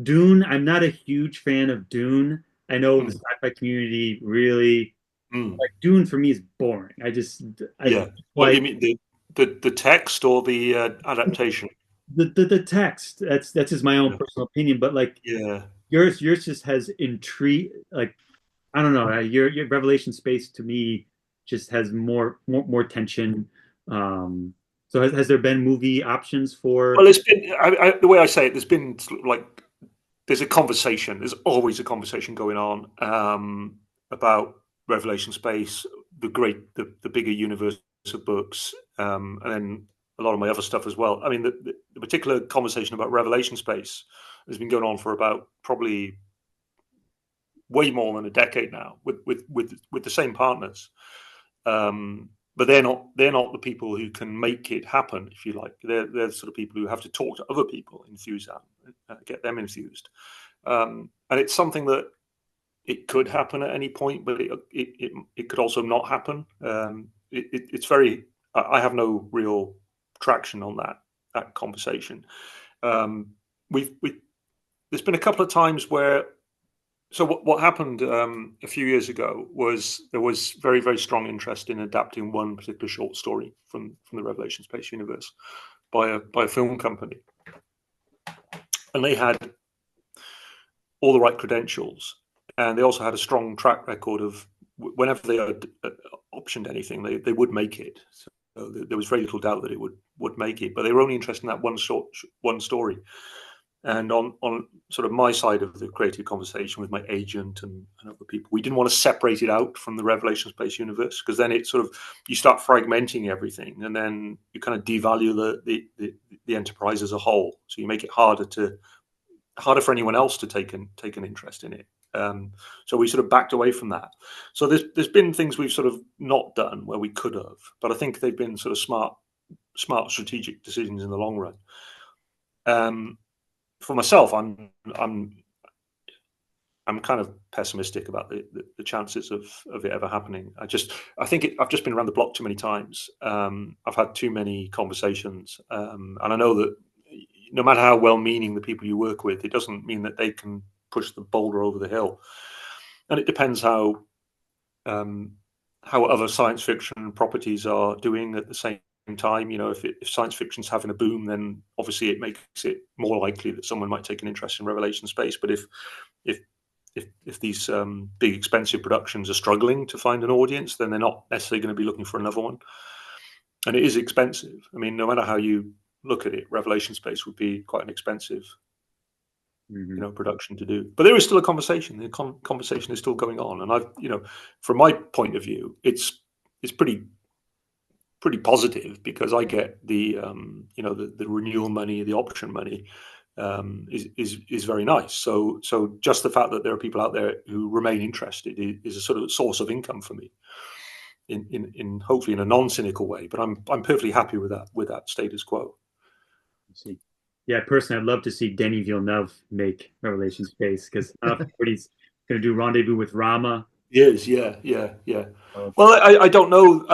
Dune, I'm not a huge fan of Dune. I know the Mm, sci-fi community really mm. like Dune for me is boring. I Yeah. What do you like mean, the text or the adaptation? the text. That's just my own Yeah. personal opinion, but like Yeah. yours just has intrigue. Like I don't know, your Revelation Space to me just has more tension. Um, so has there been movie options for? Well, it's been the way I say it. There's been sort of like there's a conversation. There's always a conversation going on about Revelation Space, the bigger universe of books, and then a lot of my other stuff as well. I mean, the particular conversation about Revelation Space has been going on for about probably way more than a decade now, with the same partners. But they're not the people who can make it happen, if you like. They're the sort of people who have to talk to other people, enthuse them, get them enthused. And it's something that it could happen at any point, but it could also not happen. It's very. I have no real traction on that conversation. Um, we there's been a couple of times where. So what happened a few years ago was there was very, very strong interest in adapting one particular short story from the Revelation Space universe by a film company, and they had all the right credentials, and they also had a strong track record of whenever they had optioned anything, they would make it. So there was very little doubt that it would make it, but they were only interested in that one story. And on sort of my side of the creative conversation with my agent and other people, we didn't want to separate it out from the Revelation Space universe, because then it sort of you start fragmenting everything, and then you kind of devalue the enterprise as a whole. So you make it harder for anyone else to take an interest in it. So we sort of backed away from that. So there's been things we've sort of not done where we could have, but I think they've been sort of smart strategic decisions in the long run. For myself, I'm kind of pessimistic about the chances of it ever happening. I've just been around the block too many times. I've had too many conversations, and I know that no matter how well-meaning the people you work with, it doesn't mean that they can push the boulder over the hill. And it depends um, how other science fiction properties are doing at the same time. If science fiction's having a boom, then obviously it makes it more likely that someone might take an interest in Revelation Space. But if if these big expensive productions are struggling to find an audience, then they're not necessarily going to be looking for another one. And it is expensive. I mean, no matter how you look at it, Revelation Space would be quite an expensive Mhm. production to do. But there is still a conversation. The conversation is still going on, and from my point of view, it's pretty positive, because I get the renewal money, the option money, is very nice. So just the fact that there are people out there who remain interested is a sort of source of income for me, in hopefully in a non-cynical way. But I'm perfectly happy with that status quo. Let's see. Yeah, personally, I'd love to see Denis Villeneuve make Revelation Space because I don't know what he's going to do. Rendezvous with Rama. Yes, yeah, yeah, yeah. Uh, Well, I don't know.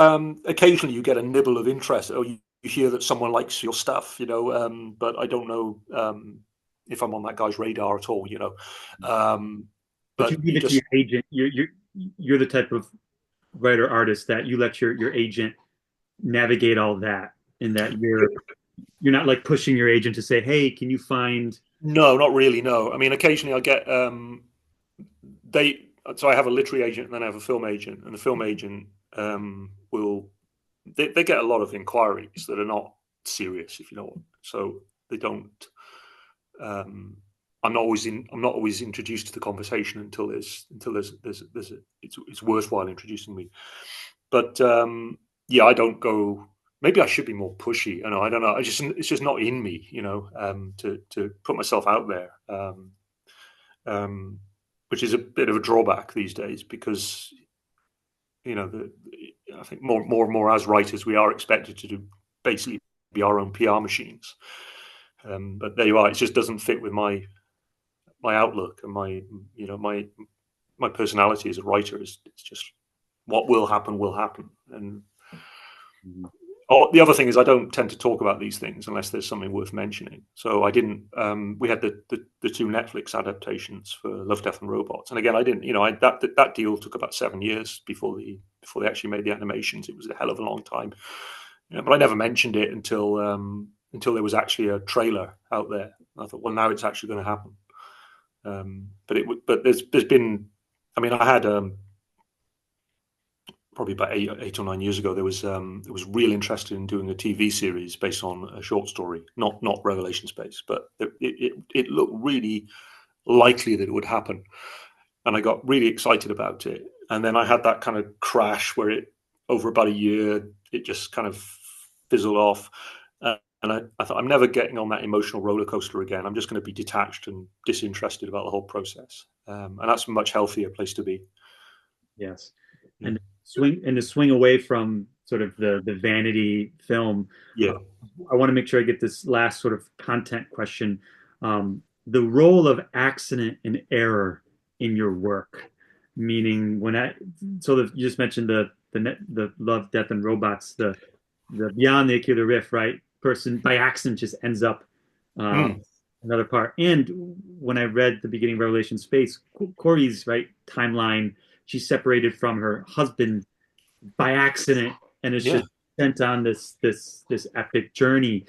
Occasionally, you get a nibble of interest, or you hear that someone likes your stuff, but I don't know if I'm on that guy's radar at all. but you But leave you it to your just agent. You're the type of writer artist that you let your agent navigate all that, and that you're not like pushing your agent to say, "Hey, can you find?" no, not really. No, I mean, occasionally I get they. So I have a literary agent, and then I have a film agent, and the film agent will they get a lot of inquiries that are not serious, if you know. So they don't. Um, I'm not always introduced to the conversation until it's worthwhile introducing me. But yeah, I don't go. Maybe I should be more pushy. I don't know. It's just not in me, to put myself out there, um, which is a bit of a drawback these days, because I think more and more as writers we are expected to basically be our own PR machines. But there you are. It just doesn't fit with my outlook and my personality as a writer. It's just what will happen will happen, and Oh, the other thing is I don't tend to talk about these things unless there's something worth mentioning. So I didn't. We had the two Netflix adaptations for Love, Death and Robots, and again, I didn't. That deal took about 7 years before they actually made the animations. It was a hell of a long time, but I never mentioned it until there was actually a trailer out there. I thought, well, now it's actually going to happen. But there's been. I mean, I had probably about 8 or 9 years ago, there was real interest in doing a TV series based on a short story, not Revelation Space, but it looked really likely that it would happen, and I got really excited about it. And then I had that kind of crash where over about a year, it just kind of fizzled off. And I thought, I'm never getting on that emotional roller coaster again. I'm just going to be detached and disinterested about the whole process, and that's a much healthier place to be. Yes. Yeah. And to swing away from sort of the vanity film. Yeah. I want to make sure I get this last sort of content question. The role of accident and error in your work, meaning you just mentioned the Love, Death, and Robots, the Beyond the Achilles Rift, right? Person by accident just ends up another part. And when I read the beginning of Revelation Space, Corey's right timeline, she's separated from her husband by accident, and it's just sent on this epic journey.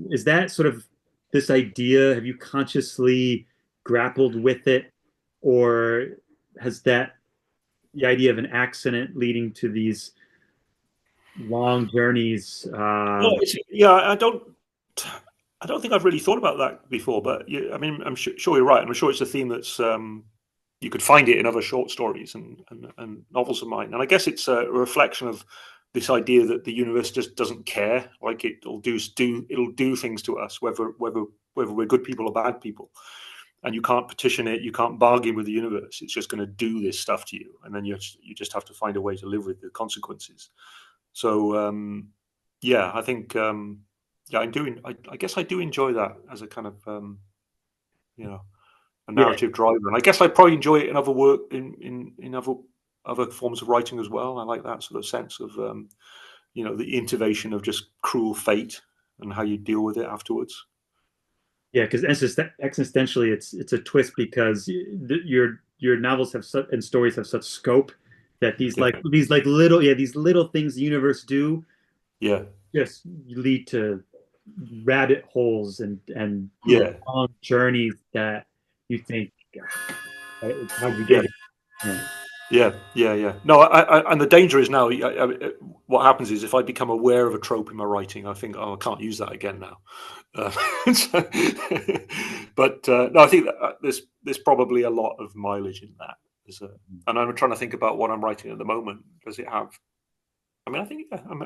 Is that sort of this idea? Have you consciously grappled with it, or has the idea of an accident leading to these long journeys? I don't think I've really thought about that before, but I mean, I'm sure you're right. I'm sure it's a theme that's you could find it in other short stories and novels of mine. And I guess it's a reflection of this idea that the universe just doesn't care. Like it'll do things to us, whether we're good people or bad people. And you can't petition it, you can't bargain with the universe. It's just going to do this stuff to you, and then you just have to find a way to live with the consequences. So I think I'm doing. I guess I do enjoy that as a kind of a narrative driver, and I guess I probably enjoy it in other work in other forms of writing as well. I like that sort of sense of the intervention of just cruel fate and how you deal with it afterwards. Yeah, because existentially, it's a twist because your novels and stories have such scope that these little things the universe do just lead to rabbit holes and long journeys that you think, how'd you get here? Yeah. No, and the danger is now. What happens is if I become aware of a trope in my writing, I think, oh, I can't use that again now. But no, I think that there's probably a lot of mileage in that. And I'm trying to think about what I'm writing at the moment. Does it have? I mean,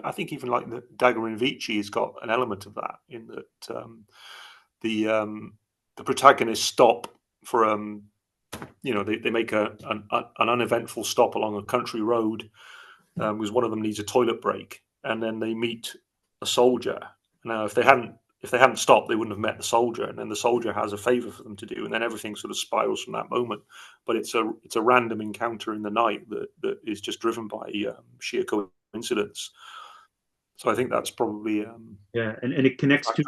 I think even like the Dagger in Vici has got an element of that in that the protagonists stop for they make an uneventful stop along a country road because one of them needs a toilet break, and then they meet a soldier. Now, if they hadn't stopped, they wouldn't have met the soldier, and then the soldier has a favor for them to do, and then everything sort of spirals from that moment. But it's a random encounter in the night that is just driven by sheer coincidence. So I think that's probably and it connects to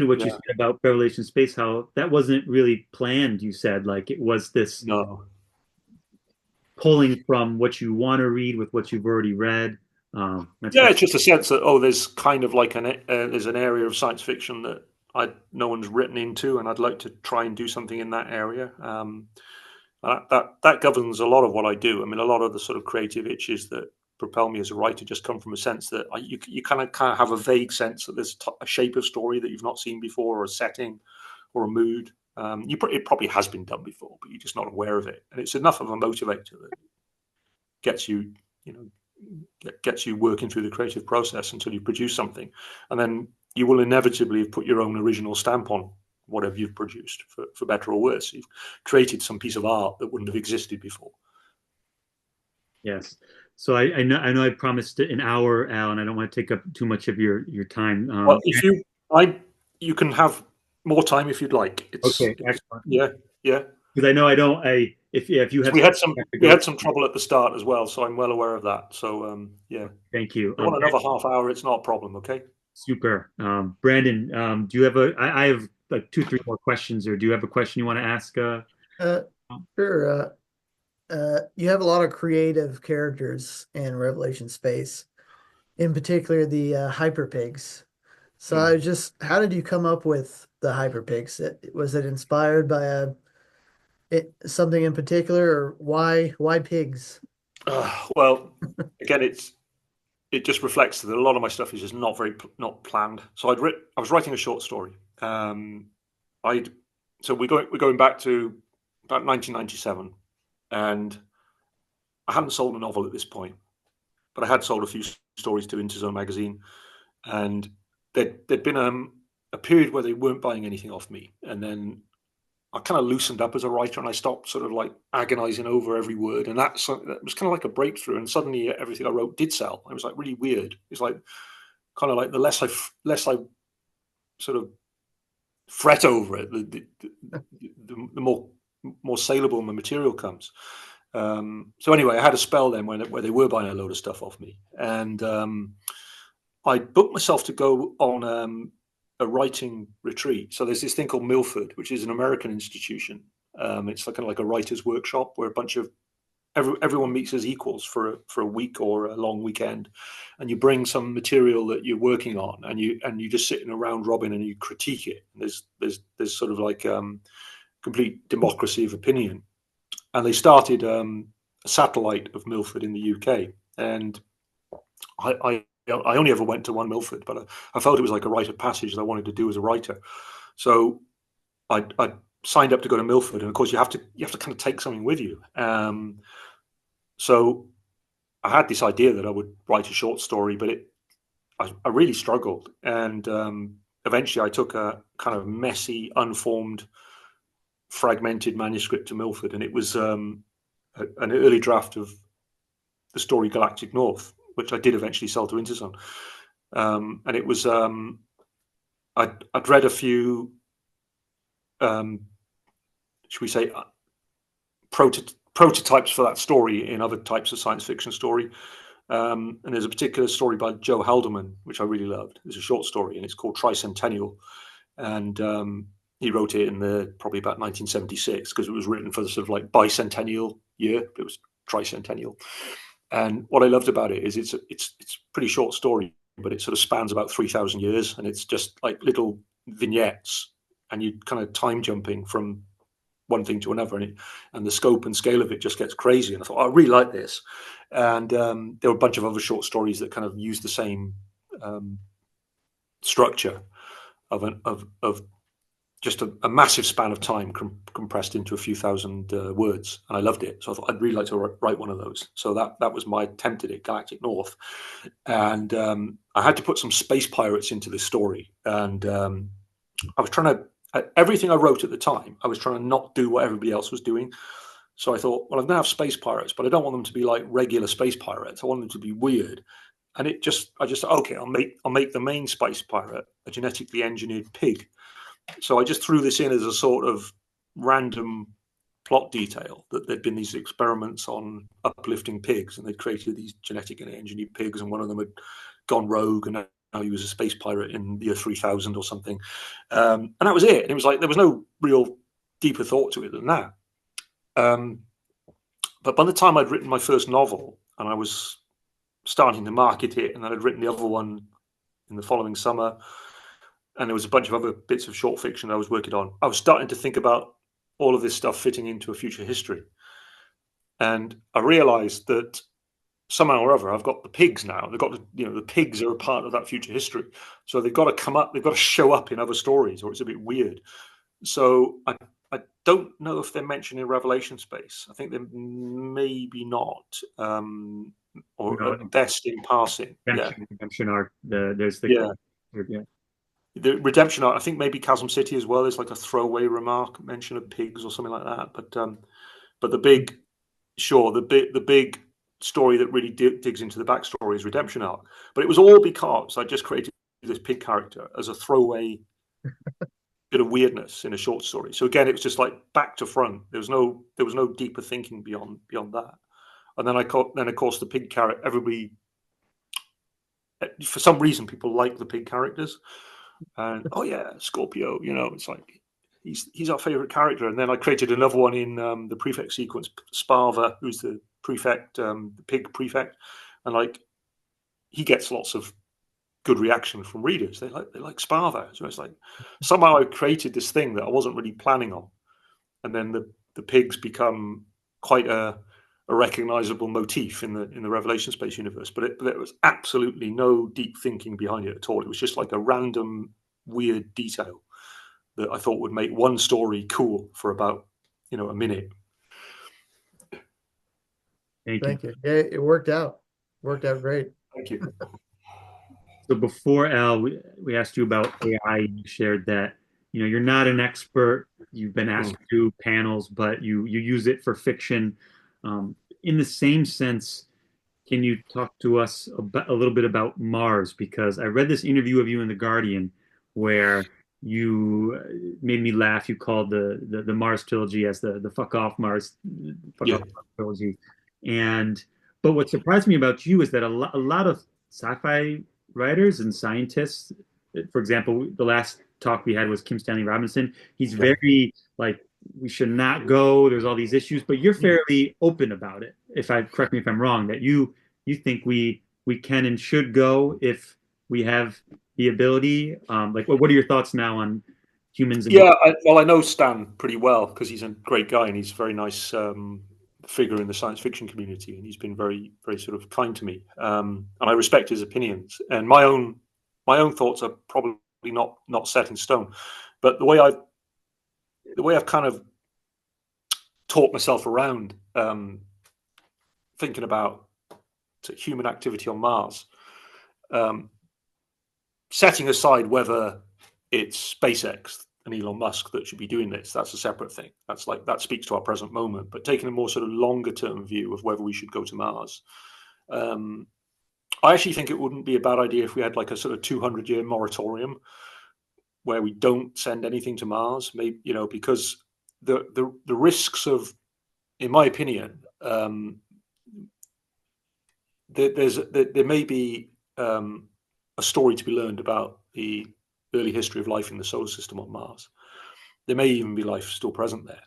what you said about Revelation Space, how that wasn't really planned. You said like it was this pulling from what you want to read with what you've already read. It's just a sense that there's kind of like there's an area of science fiction that no one's written into, and I'd like to try and do something in that area. That governs a lot of what I do. I mean, a lot of the sort of creative itches that propel me as a writer just come from a sense that you kind of have a vague sense that there's a shape of story that you've not seen before, or a setting, or a mood. It probably has been done before, but you're just not aware of it, and it's enough of a motivator that gets you working through the creative process until you produce something, and then you will inevitably have put your own original stamp on whatever you've produced, for better or worse. You've created some piece of art that wouldn't have existed before. Yes. So I know I promised an hour, Al, and I don't want to take up too much of your time. Well, you can have more time if you'd like. Okay, excellent. Yeah. Because I know if you have We had some have to we go, had some trouble at the start as well, so I'm well aware of that. So yeah, thank you. if you want another half hour, it's not a problem. Okay. Super. Brandon, do you have I have like two, three more questions, or do you have a question you want to ask? Uh, sure. You have a lot of creative characters in Revelation Space, in particular the hyper pigs. So I Mm. was just, how did you come up with the hyper pigs? Was it inspired by something in particular, or why pigs? Well, again, it just reflects that a lot of my stuff is just not planned. So I was writing a short story. I'd so we're going back to about 1997, and I hadn't sold a novel at this point, but I had sold a few stories to Interzone magazine, and there'd been a period where they weren't buying anything off me, and then I kind of loosened up as a writer, and I stopped sort of like agonizing over every word, and that was kind of like a breakthrough. And suddenly, everything I wrote did sell. It was like really weird. It's like kind of like the less I sort of fret over it, the more saleable my material comes. So anyway, I had a spell then where they were buying a load of stuff off me, and I booked myself to go on a writing retreat. So there's this thing called Milford, which is an American institution. It's like kind of like a writer's workshop where a bunch of everyone meets as equals for a week or a long weekend, and you bring some material that you're working on, and you just sit in a round robin and you critique it. And there's sort of like complete democracy of opinion. And they started a satellite of Milford in the UK, and I only ever went to one Milford, but I felt it was like a rite of passage that I wanted to do as a writer. So I signed up to go to Milford, and of course you have to kind of take something with you. So I had this idea that I would write a short story, but I really struggled, and eventually I took a kind of messy, unformed, fragmented manuscript to Milford, and it was an early draft of the story Galactic North, which I did eventually sell to Interzone. And it was I'd read a few, should we say, prototypes for that story in other types of science fiction story. And there's a particular story by Joe Haldeman, which I really loved. It's a short story, and it's called Tricentennial. And he wrote it in probably about 1976, because it was written for the sort of like bicentennial year. It was tricentennial. And what I loved about it is it's a pretty short story, but it sort of spans about 3,000 years, and it's just like little vignettes, and you kind of time jumping from one thing to another, and the scope and scale of it just gets crazy. And I thought, I really like this. And there were a bunch of other short stories that kind of use the same structure of just a massive span of time compressed into a few thousand words, and I loved it. So I thought I'd really like to write one of those. So that was my attempt at it, Galactic North. And I had to put some space pirates into this story, and I was trying to everything I wrote at the time, I was trying to not do what everybody else was doing. So I thought, well, I'm going to have space pirates, but I don't want them to be like regular space pirates. I want them to be weird. And I just okay, I'll make the main space pirate a genetically engineered pig. So I just threw this in as a sort of random plot detail, that there'd been these experiments on uplifting pigs, and they'd created these genetically engineered pigs, and one of them had gone rogue, and now he was a space pirate in the year 3000 or something. And that was it. And it was like there was no real deeper thought to it than that. But by the time I'd written my first novel, and I was starting to market it, and then I'd written the other one in the following summer, and there was a bunch of other bits of short fiction I was working on, I was starting to think about all of this stuff fitting into a future history. And I realized that somehow or other, I've got the pigs now. They've got the pigs are a part of that future history. So they've got to come up, they've got to show up in other stories, or it's a bit weird. So I don't know if they're mentioned in Revelation Space. I think they're maybe not, or No, at best in passing. Redemption arc. There's the Yeah. yeah. The redemption arc, I think maybe Chasm City as well. There's like a throwaway remark, mention of pigs or something like that. But the big story that really digs into the backstory is Redemption arc. But it was all because I just created this pig character as a throwaway bit of weirdness in a short story. So again, it was just like back to front. There was no deeper thinking beyond that. And then then of course the pig character. Everybody, for some reason, people like the pig characters. And oh yeah, Scorpio. It's like he's our favorite character. And then I created another one in the prefect sequence, Sparva, who's the prefect, the pig prefect, and like he gets lots of good reaction from readers. They like Sparva. So it's like somehow I created this thing that I wasn't really planning on, and then the pigs become quite a recognizable motif in the Revelation Space universe. But there was absolutely no deep thinking behind it at all. It was just like a random weird detail that I thought would make one story cool for about a minute. Thank you. Yeah, it worked out. Worked out great. Thank you. So before, Al, we asked you about AI. You shared that you're not an expert. You've been asked to do panels, but you use it for fiction. In the same sense, can you talk to us a little bit about Mars? Because I read this interview of you in The Guardian where you made me laugh. You called the Mars trilogy as the fuck off Mars, fuck Yeah. off Mars trilogy. But what surprised me about you is that a lot of sci-fi writers and scientists, for example, the last talk we had was Kim Stanley Robinson. He's very like, we should not go. There's all these issues, but you're fairly open about it. Correct me if I'm wrong, that you think we can and should go if we have the ability. Like, what are your thoughts now on humans? Yeah, I know Stan pretty well because he's a great guy and he's a very nice figure in the science fiction community, and he's been very, very sort of kind to me. And I respect his opinions. And my own thoughts are probably not set in stone, but the way I've kind of taught myself around thinking about human activity on Mars, setting aside whether it's SpaceX and Elon Musk that should be doing this, that's a separate thing. That speaks to our present moment. But taking a more sort of longer term view of whether we should go to Mars, I actually think it wouldn't be a bad idea if we had like a sort of 200-year moratorium where we don't send anything to Mars. Maybe because the risks of, in my opinion, there may be a story to be learned about the early history of life in the solar system on Mars. There may even be life still present there.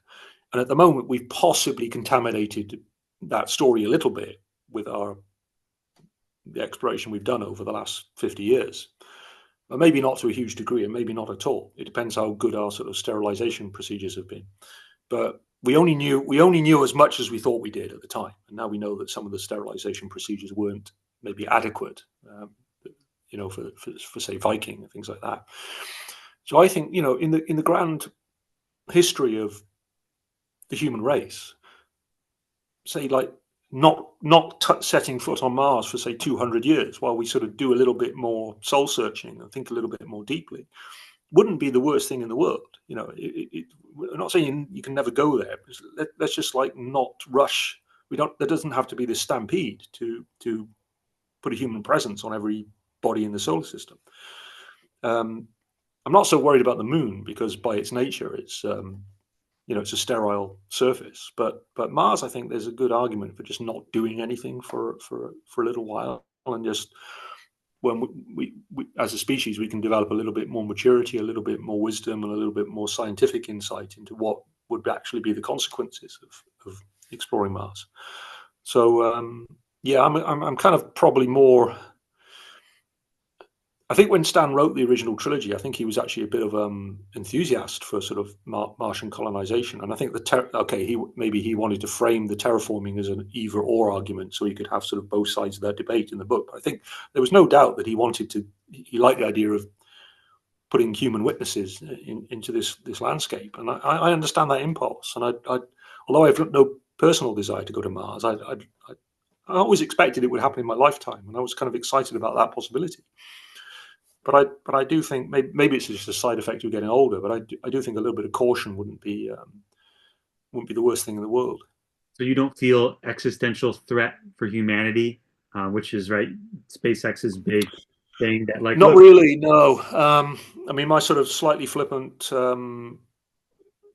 And at the moment, we've possibly contaminated that story a little bit with the exploration we've done over the last 50 years. But maybe not to a huge degree, and maybe not at all. It depends how good our sort of sterilization procedures have been. But we only knew as much as we thought we did at the time, and now we know that some of the sterilization procedures weren't maybe adequate. For say Viking and things like that. So I think in the grand history of the human race, say like not setting foot on Mars for say 200 years while we sort of do a little bit more soul searching and think a little bit more deeply, wouldn't be the worst thing in the world. We're not saying you can never go there. Let's just like not rush. There doesn't have to be this stampede to put a human presence on every body in the solar system. I'm not so worried about the moon because by its nature, it's it's a sterile surface. But Mars, I think there's a good argument for just not doing anything for a little while, and just when we as a species we can develop a little bit more maturity, a little bit more wisdom, and a little bit more scientific insight into what would actually be the consequences of exploring Mars. So I'm kind of probably more. I think when Stan wrote the original trilogy, I think he was actually a bit of enthusiast for sort of Martian colonization, and I think he wanted to frame the terraforming as an either or argument, so he could have sort of both sides of that debate in the book. But I think there was no doubt that he liked the idea of putting human witnesses into this landscape, and I understand that impulse. And although I've no personal desire to go to Mars, I always expected it would happen in my lifetime, and I was kind of excited about that possibility. But I do think maybe it's just a side effect of getting older. But I do think a little bit of caution wouldn't be the worst thing in the world. So you don't feel existential threat for humanity, which is right. SpaceX is big saying that, like, Not look, really, no. I mean, my sort of slightly flippant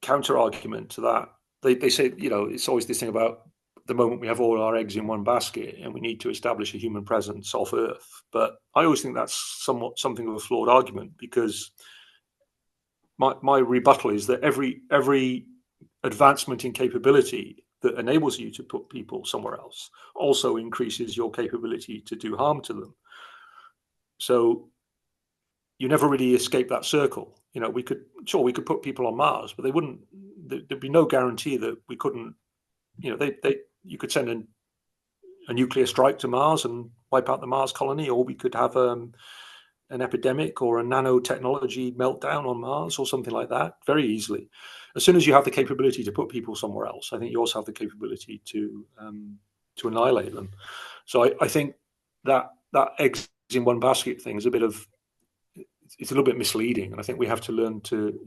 counter argument to that, they say, it's always this thing about the moment we have all our eggs in one basket and we need to establish a human presence off Earth. But I always think that's something of a flawed argument, because my rebuttal is that every advancement in capability that enables you to put people somewhere else also increases your capability to do harm to them. So you never really escape that circle. We could put people on Mars, but there'd be no guarantee that we couldn't, you could send a nuclear strike to Mars and wipe out the Mars colony, or we could have an epidemic or a nanotechnology meltdown on Mars or something like that very easily. As soon as you have the capability to put people somewhere else, I think you also have the capability to annihilate them. So I think that eggs in one basket thing is it's a little bit misleading, and I think we have to learn to,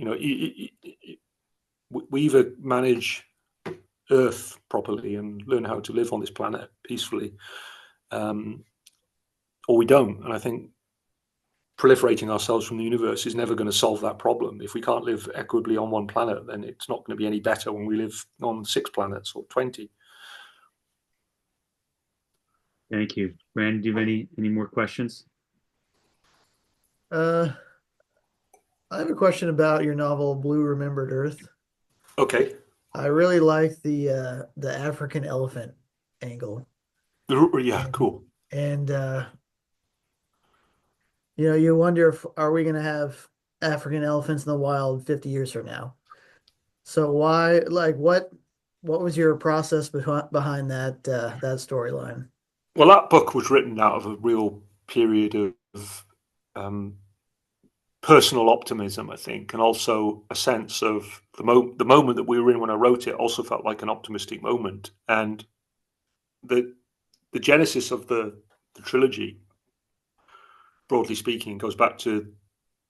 we either manage Earth properly and learn how to live on this planet peacefully, or we don't. And I think proliferating ourselves from the universe is never going to solve that problem. If we can't live equitably on one planet, then it's not going to be any better when we live on 6 planets or 20. thank you. Brandon, do you have any more questions? I have a question about your novel Blue Remembered Earth. Okay. I really like the African elephant angle. Yeah, cool. And you wonder if are we going to have African elephants in the wild 50 years from now? So why, like, what was your process behind that storyline? Well, that book was written out of a real period of personal optimism, I think, and also a sense of the moment that we were in when I wrote it also felt like an optimistic moment. And the genesis of the trilogy, broadly speaking, goes back to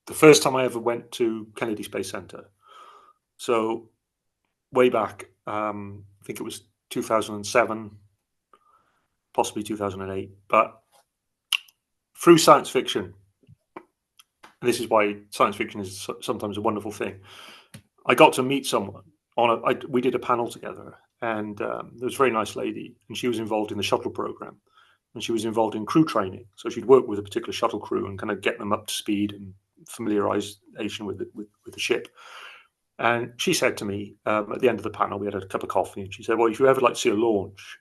the first time I ever went to Kennedy Space Center. So way back, I think it was 2007, possibly 2008, but through science fiction, and this is why science fiction is sometimes a wonderful thing, I got to meet someone we did a panel together, and there was a very nice lady, and she was involved in the shuttle program, and she was involved in crew training. So she'd work with a particular shuttle crew and kind of get them up to speed and familiarization with the ship. And she said to me at the end of the panel, we had a cup of coffee, and she said, "Well, if you ever like to see a launch,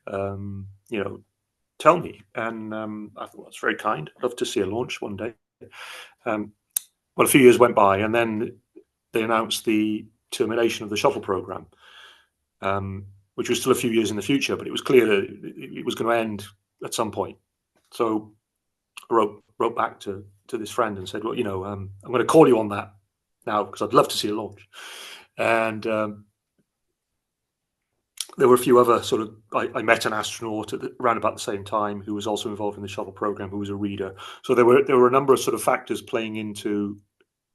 tell me." And I thought, well, that's very kind. I'd love to see a launch one day. Well, a few years went by, and then they announced the termination of the shuttle program, which was still a few years in the future, but it was clear that it was going to end at some point. So I wrote back to this friend and said, "Well, I'm going to call you on that now because I'd love to see a launch." And there were a few other sort of, I met an astronaut around about the same time who was also involved in the shuttle program, who was a reader. So there were a number of sort of factors playing into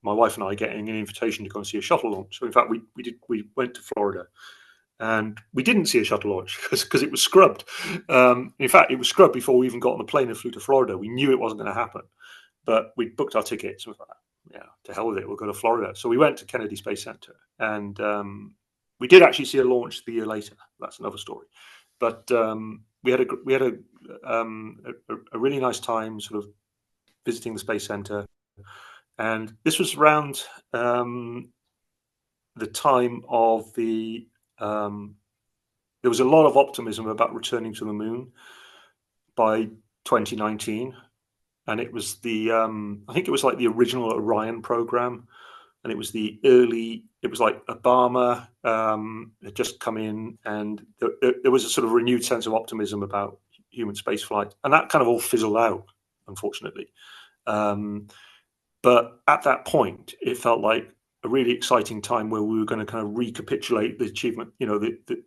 my wife and I getting an invitation to go and see a shuttle launch. So in fact, we went to Florida, and we didn't see a shuttle launch because it was scrubbed. In fact, it was scrubbed before we even got on the plane and flew to Florida. We knew it wasn't going to happen, but we booked our tickets. We thought, yeah, to hell with it, we'll go to Florida. So we went to Kennedy Space Center, and we did actually see a launch the year later. That's another story. But we had a really nice time sort of visiting the Space Center. And this was around the time of there was a lot of optimism about returning to the moon by 2019. And it was I think it was like the original Orion program. And it was like Obama had just come in, and there was a sort of renewed sense of optimism about human spaceflight. And that kind of all fizzled out, unfortunately. But at that point, it felt like a really exciting time where we were going to kind of recapitulate the achievement, the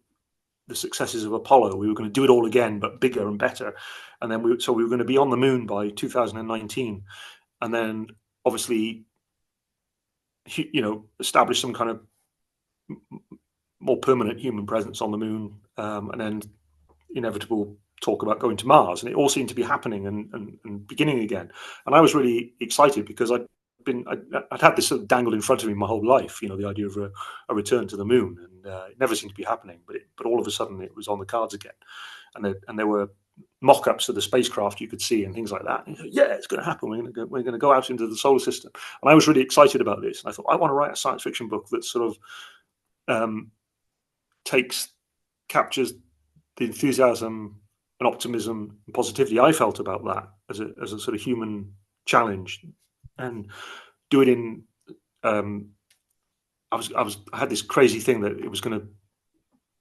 successes of Apollo. We were going to do it all again, but bigger and better. And then we were going to be on the moon by 2019, and then obviously, establish some kind of more permanent human presence on the moon, and then inevitable talk about going to Mars, and it all seemed to be happening and beginning again. And I was really excited because I'd had this sort of dangled in front of me my whole life, the idea of a return to the moon, and it never seemed to be happening. But all of a sudden, it was on the cards again, and there were mock-ups of the spacecraft you could see and things like that. And yeah, it's going to happen. We're going to go out into the solar system, and I was really excited about this. And I thought I want to write a science fiction book that sort of captures the enthusiasm and optimism and positivity I felt about that as a sort of human challenge, and do it in. I had this crazy thing that it was going to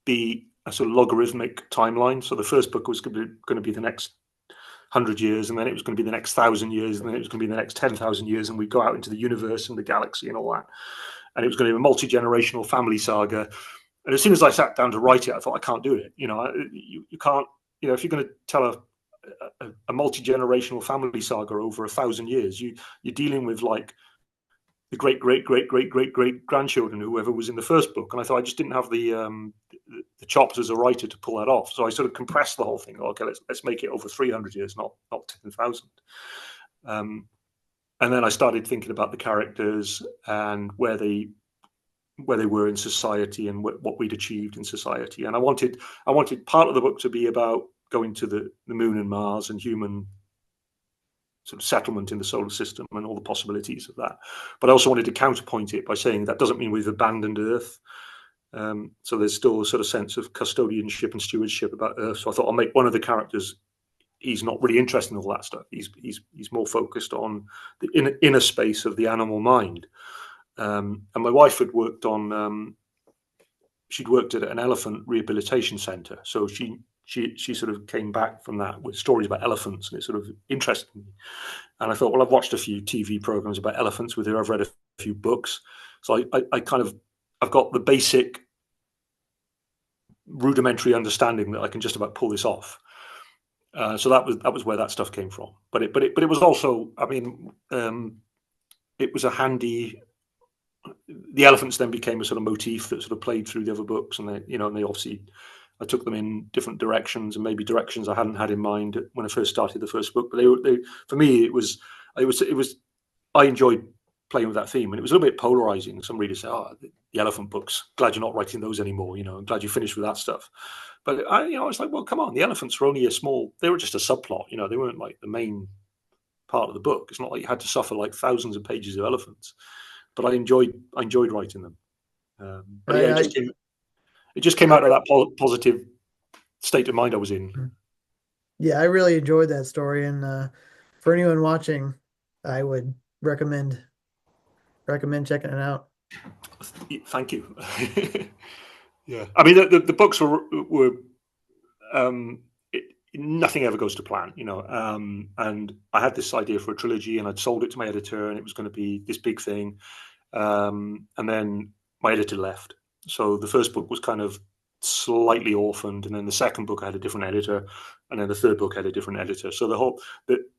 be a sort of logarithmic timeline. So the first book was going to be the next 100 years, and then it was going to be the next 1,000 years, and then it was going to be the next 10,000 years, and we go out into the universe and the galaxy and all that. And it was going to be a multi-generational family saga. And as soon as I sat down to write it, I thought, I can't do it. You can't. If you're going to tell a multi-generational family saga over 1,000 years, you're dealing with like the great grandchildren, whoever was in the first book. And I thought I just didn't have the chops as a writer to pull that off. So I sort of compressed the whole thing. Okay, let's make it over 300 years, not 10,000. And then I started thinking about the characters and where they were in society and what we'd achieved in society. And I wanted part of the book to be about going to the moon and Mars and human sort of settlement in the solar system and all the possibilities of that. But I also wanted to counterpoint it by saying that doesn't mean we've abandoned Earth. So there's still a sort of sense of custodianship and stewardship about Earth. So I thought I'll make one of the characters, he's not really interested in all that stuff. He's more focused on the inner space of the animal mind. And my wife had worked she'd worked at an elephant rehabilitation center. So she sort of came back from that with stories about elephants, and it sort of interested me. And I thought, well, I've watched a few TV programs about elephants with her. I've read a few books. So I've got the basic rudimentary understanding that I can just about pull this off. So that was where that stuff came from. But it was also, I mean, it was a handy. The elephants then became a sort of motif that sort of played through the other books, and they obviously, I took them in different directions, and maybe directions I hadn't had in mind when I first started the first book. But they for me, it was I enjoyed playing with that theme, and it was a little bit polarizing. Some readers say, "Oh, the elephant books. Glad you're not writing those anymore. I'm glad you finished with that stuff." But I was like, well, come on, the elephants were only they were just a subplot. They weren't like the main part of the book. It's not like you had to suffer like thousands of pages of elephants. But I enjoyed writing them. But yeah, it just came out of that positive state of mind I was in. Yeah, I really enjoyed that story, and for anyone watching, I would recommend checking it out. Thank you. Yeah, I mean the books were nothing ever goes to plan, and I had this idea for a trilogy, and I'd sold it to my editor, and it was going to be this big thing, and then my editor left. So the first book was kind of slightly orphaned, and then the second book I had a different editor, and then the third book had a different editor. So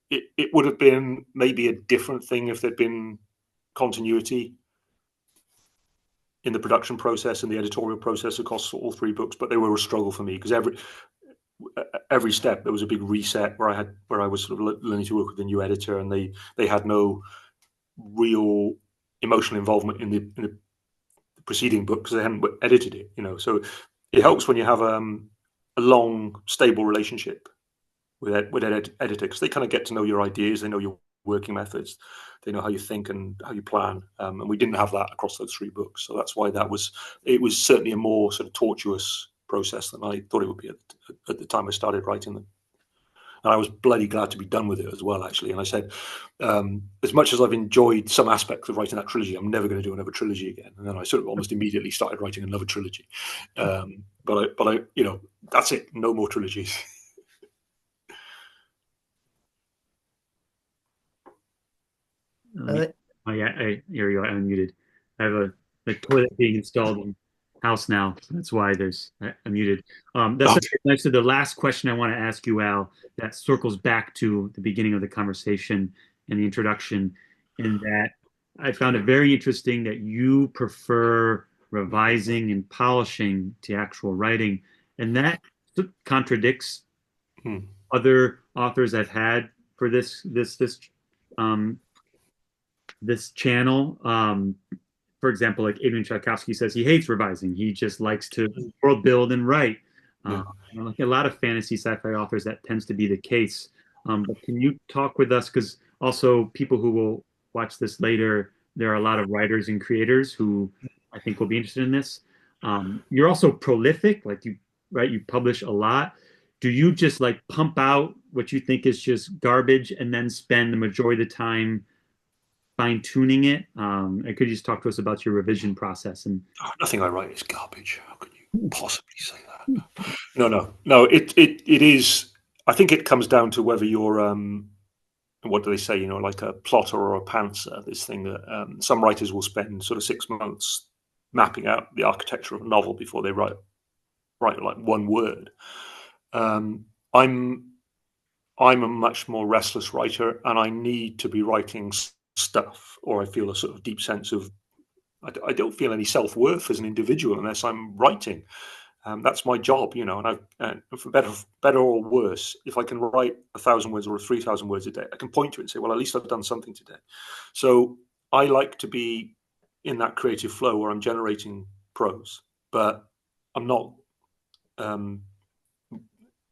it would have been maybe a different thing if there'd been continuity in the production process and the editorial process across all three books, but they were a struggle for me because every step there was a big reset where I was sort of learning to work with a new editor, and they had no real emotional involvement in the preceding book because they hadn't edited it, So it helps when you have a long, stable relationship with editor, because they kind of get to know your ideas, they know your working methods, they know how you think and how you plan. And we didn't have that across those three books, so that's why it was certainly a more sort of tortuous process than I thought it would be at the time I started writing them. And I was bloody glad to be done with it as well, actually. And I said, as much as I've enjoyed some aspects of writing that trilogy, I'm never going to do another trilogy again. And then I sort of almost immediately started writing another trilogy. But I, that's it. No more trilogies. Here you go. I'm unmuted. I have a toilet being installed in house now. So that's why I'm muted. That's nice. So the last question I want to ask you, Al, that circles back to the beginning of the conversation and the introduction, in that I found it very interesting that you prefer revising and polishing to actual writing, and that contradicts Hmm. other authors I've had for um, this channel. For example, like Adrian Tchaikovsky says he hates revising. He just likes to world build and write. Yeah. And like a lot of fantasy sci-fi authors, that tends to be the case. But can you talk with us? Because also people who will watch this later, there are a lot of writers and creators who I think will be interested in this. You're also prolific, like you, right? You publish a lot. Do you just like pump out what you think is just garbage and then spend the majority of the time fine tuning it? And could you just talk to us about your revision process? And Oh, nothing I write is garbage. How could you possibly say that? No, no, no. It is. I think it comes down to whether you're what do they say? Like a plotter or a pantser. This thing that some writers will spend sort of 6 months mapping out the architecture of a novel before they write like one word. Um, I'm I'm a much more restless writer, and I need to be writing stuff, or I feel a sort of deep sense of I don't feel any self worth as an individual unless I'm writing. That's my job, and for better or worse, if I can write 1,000 words or 3,000 words a day, I can point to it and say, well, at least I've done something today. So I like to be in that creative flow where I'm generating prose, but I'm not. Um,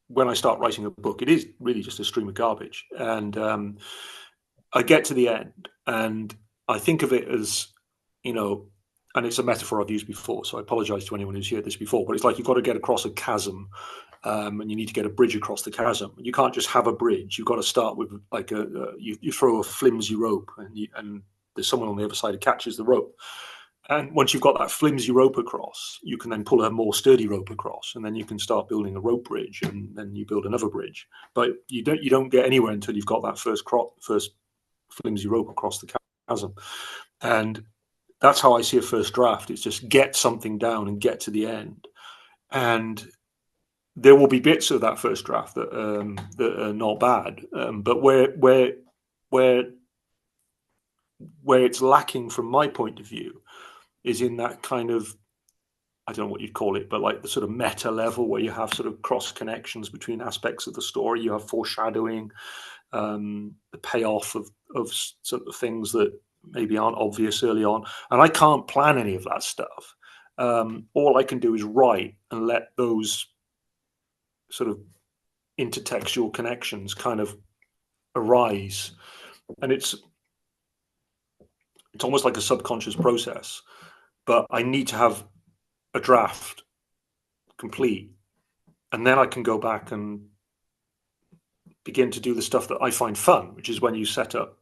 when I start writing a book, it is really just a stream of garbage, and I get to the end, and I think of it as, you know, and it's a metaphor I've used before, so I apologize to anyone who's heard this before, but it's like you've got to get across a chasm, and you need to get a bridge across the chasm. You can't just have a bridge. You've got to start with like you throw a flimsy rope, and there's someone on the other side who catches the rope. And once you've got that flimsy rope across, you can then pull a more sturdy rope across, and then you can start building a rope bridge, and then you build another bridge. But you don't get anywhere until you've got that first flimsy rope across the chasm. And that's how I see a first draft. It's just get something down and get to the end. And there will be bits of that first draft that are not bad, but where where it's lacking from my point of view is in that kind of, I don't know what you'd call it, but like the sort of meta level where you have sort of cross connections between aspects of the story. You have foreshadowing, the payoff of sort of things that maybe aren't obvious early on. And I can't plan any of that stuff. All I can do is write and let those sort of intertextual connections kind of arise. And it's almost like a subconscious process, but I need to have a draft complete, and then I can go back and begin to do the stuff that I find fun, which is when you set up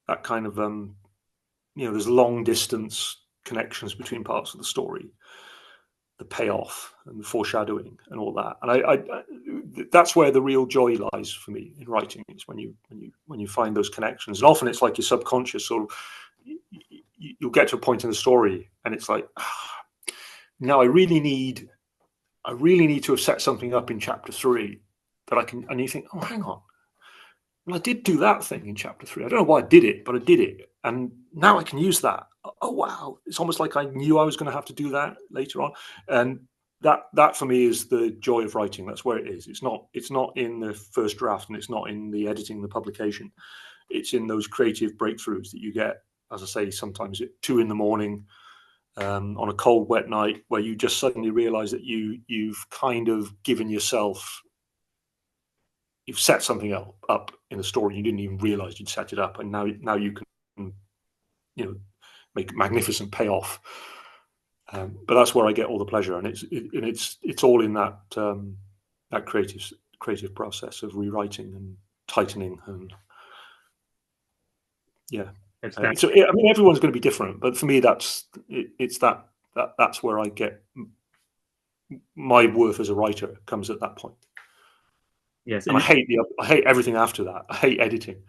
that kind of there's long distance connections between parts of the story, the payoff and the foreshadowing and all that. And I that's where the real joy lies for me in writing, is when you find those connections. And often it's like your subconscious, or you'll get to a point in the story and it's like, now I really need to have set something up in chapter 3 that I can, and you think, oh, hang on, well, I did do that thing in chapter 3. I don't know why I did it, but I did it, and now I can use that. Oh wow! It's almost like I knew I was going to have to do that later on, and that for me is the joy of writing. That's where it is. It's not in the first draft, and it's not in the editing, the publication. It's in those creative breakthroughs that you get, as I say, sometimes at 2 a.m. On a cold, wet night, where you just suddenly realize that you've kind of given yourself, you've set something up in a story you didn't even realize you'd set it up, and now you can make magnificent payoff. But that's where I get all the pleasure, and it's all in that that creative process of rewriting and tightening, and yeah. So I mean, everyone's going to be different, but for me, it's that's where I get my worth as a writer, comes at that point. yes, And and I hate everything after that. I hate editing.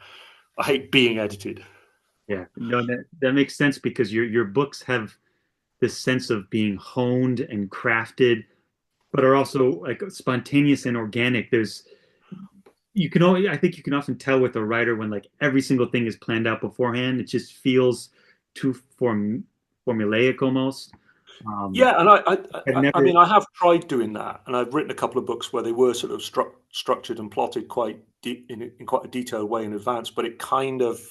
I hate being edited. yeah, no, that makes sense because your books have this sense of being honed and crafted, but are also like spontaneous and organic. There's you can only I think you can often tell with a writer when like every single thing is planned out beforehand. It just feels too formulaic almost. Yeah, and I've I never. mean, I have tried doing that, and I've written a couple of books where they were sort of structured and plotted quite deep in quite a detailed way in advance, but it kind of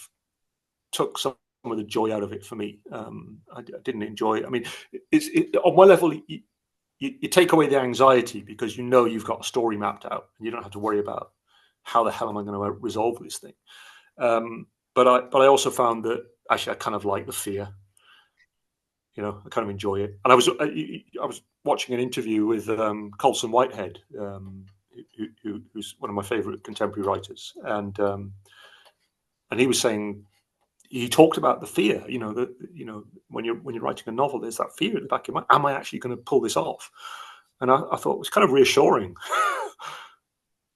took some of the joy out of it for me. I didn't enjoy it. I mean, on one level, you take away the anxiety because you know you've got a story mapped out, and you don't have to worry about how the hell am I going to resolve this thing. But I also found that actually I kind of like the fear. You know, I kind of enjoy it. And I was watching an interview with Colson Whitehead, who's one of my favorite contemporary writers, and he was saying he talked about the fear. You know, that when you're writing a novel, there's that fear at the back of your mind. Am I actually going to pull this off? And I thought it was kind of reassuring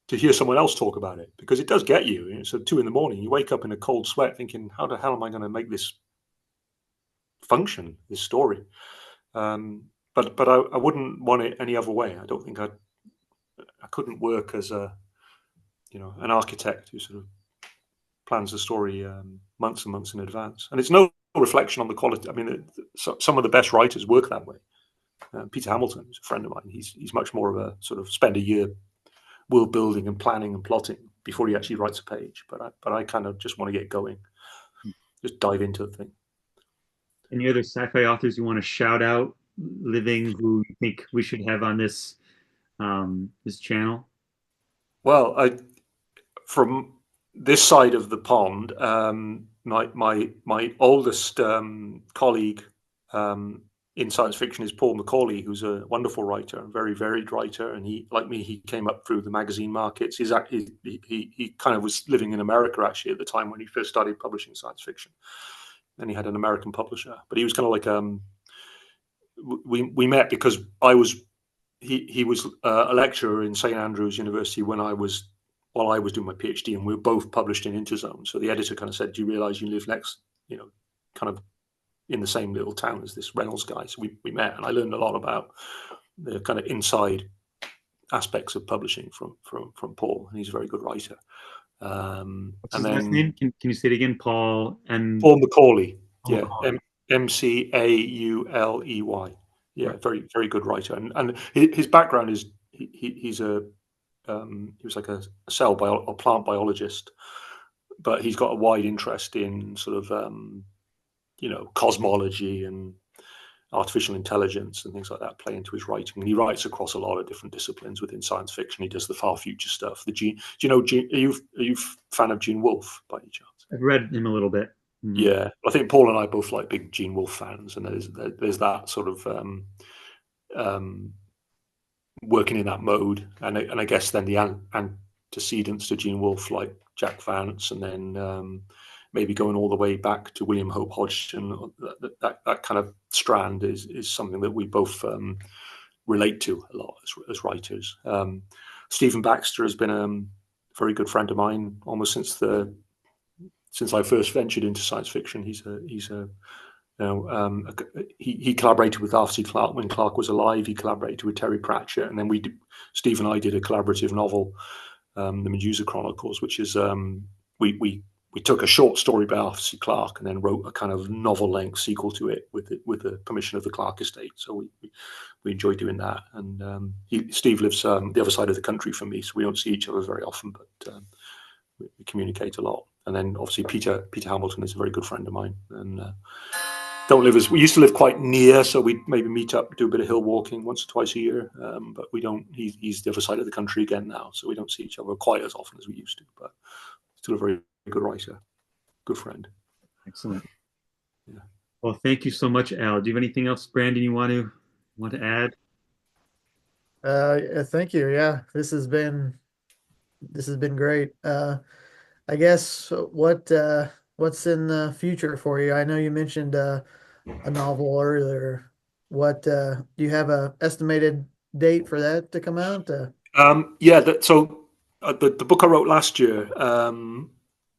to hear someone else talk about it, because it does get you. It's at 2 a.m. You wake up in a cold sweat, thinking, "How the hell am I going to make this function? This story?" But I wouldn't want it any other way. I don't think I couldn't work as an architect who sort of plans the story months and months in advance. And it's no reflection on the quality. I mean, some of the best writers work that way. Peter Hamilton is a friend of mine. He's much more of a sort of spend a year world building and planning and plotting before he actually writes a page. But I kind of just want to get going, just dive into the thing. Any other sci-fi authors you want to shout out, living, who you think we should have on this channel? Well, from this side of the pond, my oldest colleague in science fiction is Paul Macaulay, who's a wonderful writer, a very varied writer. And he, like me, he came up through the magazine markets. He kind of was living in America actually at the time when he first started publishing science fiction. And he had an American publisher, but he was kind of like we met because he was a lecturer in St Andrews University while I was doing my PhD, and we were both published in Interzone. So the editor kind of said, "Do you realize you live next, kind of in the same little town as this Reynolds guy?" So we met, and I learned a lot about the kind of inside aspects of publishing from Paul, and he's a very good writer. What's his last name? Can you say it again? Paul Macaulay. Paul Yeah, McCauley. Mcauley. Yeah, Right. very very good writer, and his background is he was like a plant biologist, but he's got a wide interest in sort of cosmology and artificial intelligence and things like that play into his writing. And he writes across a lot of different disciplines within science fiction. He does the far future stuff. Do you know Gene? Are you a fan of Gene Wolfe by any chance? I've read him a little bit. Mm-hmm. Yeah, I think Paul and I both like big Gene Wolfe fans, and there's that sort of working in that mode, and I guess then the antecedents to Gene Wolfe, like Jack Vance, and then maybe going all the way back to William Hope Hodgson. That kind of strand is something that we both relate to a lot as writers. Stephen Baxter has been a very good friend of mine almost since I first ventured into science fiction. He collaborated with Arthur C. Clarke when Clarke was alive. He collaborated with Terry Pratchett, and then Steve and I did a collaborative novel, the Medusa Chronicles, which is we took a short story by Arthur C. Clarke and then wrote a kind of novel-length sequel to it with the permission of the Clarke estate. So we enjoy doing that. And Steve lives the other side of the country from me, so we don't see each other very often, but we communicate a lot. And then obviously Peter Hamilton is a very good friend of mine, and we used to live quite near, so we'd maybe meet up, do a bit of hill walking once or twice a year. But we don't. He's the other side of the country again now, so we don't see each other quite as often as we used to. But still a very good writer, good friend. Excellent. Yeah. Well, thank you so much, Al. Do you have anything else, Brandon, you want to add? Thank you. Yeah, this has been great. I guess what's in the future for you? I know you mentioned a novel earlier. What do you have a estimated date for that to come out? So the book I wrote last year,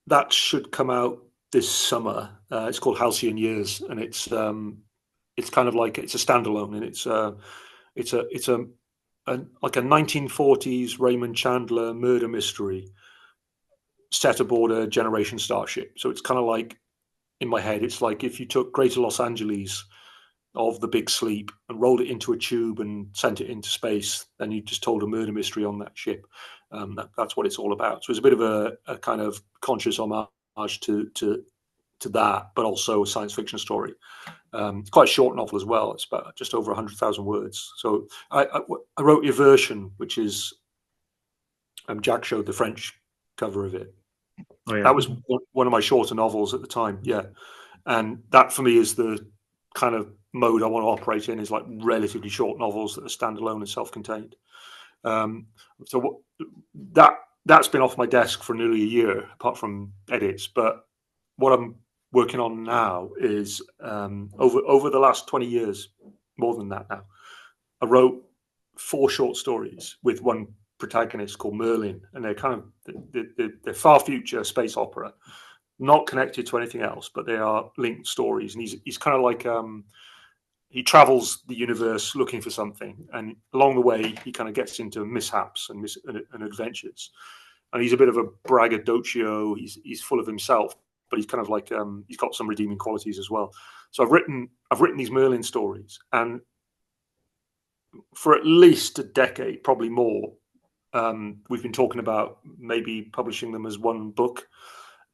that should come out this summer. It's called Halcyon Years, and it's kind of like it's a standalone, and it's like a 1940s Raymond Chandler murder mystery set aboard a Generation Starship. So it's kind of like, in my head, it's like if you took Greater Los Angeles of the big sleep and rolled it into a tube and sent it into space, then you just told a murder mystery on that ship. That's what it's all about. So it's a bit of a kind of conscious homage to that, but also a science fiction story. It's quite a short novel as well. It's about just over 100,000 words. So I wrote a version, which is Jack showed the French cover of it. Oh, yeah. That was one of my shorter novels at the time. Yeah. And that for me is the kind of mode I want to operate in, is like relatively short novels that are standalone and self-contained. So that's been off my desk for nearly a year, apart from edits. But what I'm working on now is over the last 20 years, more than that now, I wrote 4 short stories with one protagonist called Merlin, and they're kind of they're far future space opera, not connected to anything else, but they are linked stories. And he's kind of like he travels the universe looking for something, and along the way he kind of gets into mishaps and adventures. And he's a bit of a braggadocio. He's full of himself, but he's kind of like he's got some redeeming qualities as well. So I've written these Merlin stories, and for at least a decade, probably more, we've been talking about maybe publishing them as one book.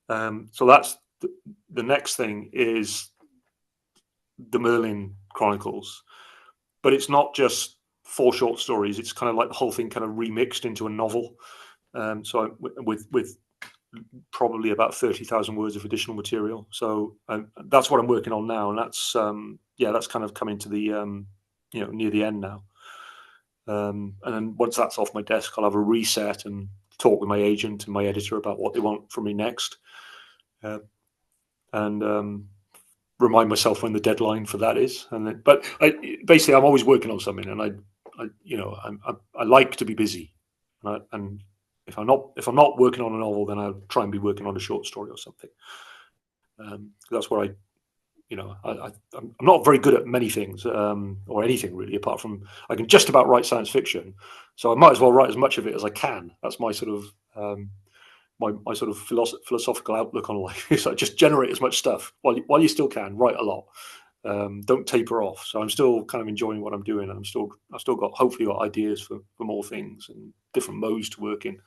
So that's the next thing is the Merlin Chronicles, but it's not just 4 short stories. It's kind of like the whole thing kind of remixed into a novel. So with probably about 30,000 words of additional material. So that's what I'm working on now, and that's that's kind of coming to the near the end now. And then once that's off my desk, I'll have a reset and talk with my agent and my editor about what they want from me next, and remind myself when the deadline for that is. And then, but basically, I'm always working on something, and I like to be busy, and if I'm not working on a novel, then I'll try and be working on a short story or something. That's where I'm not very good at many things, or anything really, apart from I can just about write science fiction. So I might as well write as much of it as I can. That's my sort of my sort of philosophical outlook on life. Is like just generate as much stuff while you still can. Write a lot. Don't taper off. So I'm still kind of enjoying what I'm doing, and I've still got hopefully got ideas for more things and different modes to work in.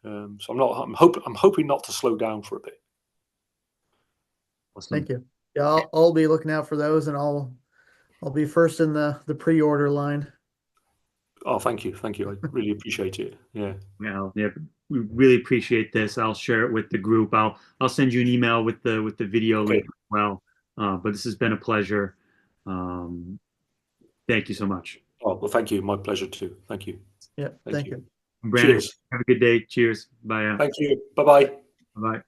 So I'm hoping not to slow down for a bit. Awesome. Thank you. Yeah, I'll be looking out for those, and I'll be first in the pre-order line. Oh, thank you. I really appreciate it. Yeah. Well, yeah, we really appreciate this. I'll share it with the group. I'll send you an email with the video link as well. But this has been a pleasure. Thank you so much. Oh, well, thank you. My pleasure too. Thank you. Yeah, thank you. Brandon, Cheers. have a good day. Cheers. Bye. Thank you. Bye-bye. Bye.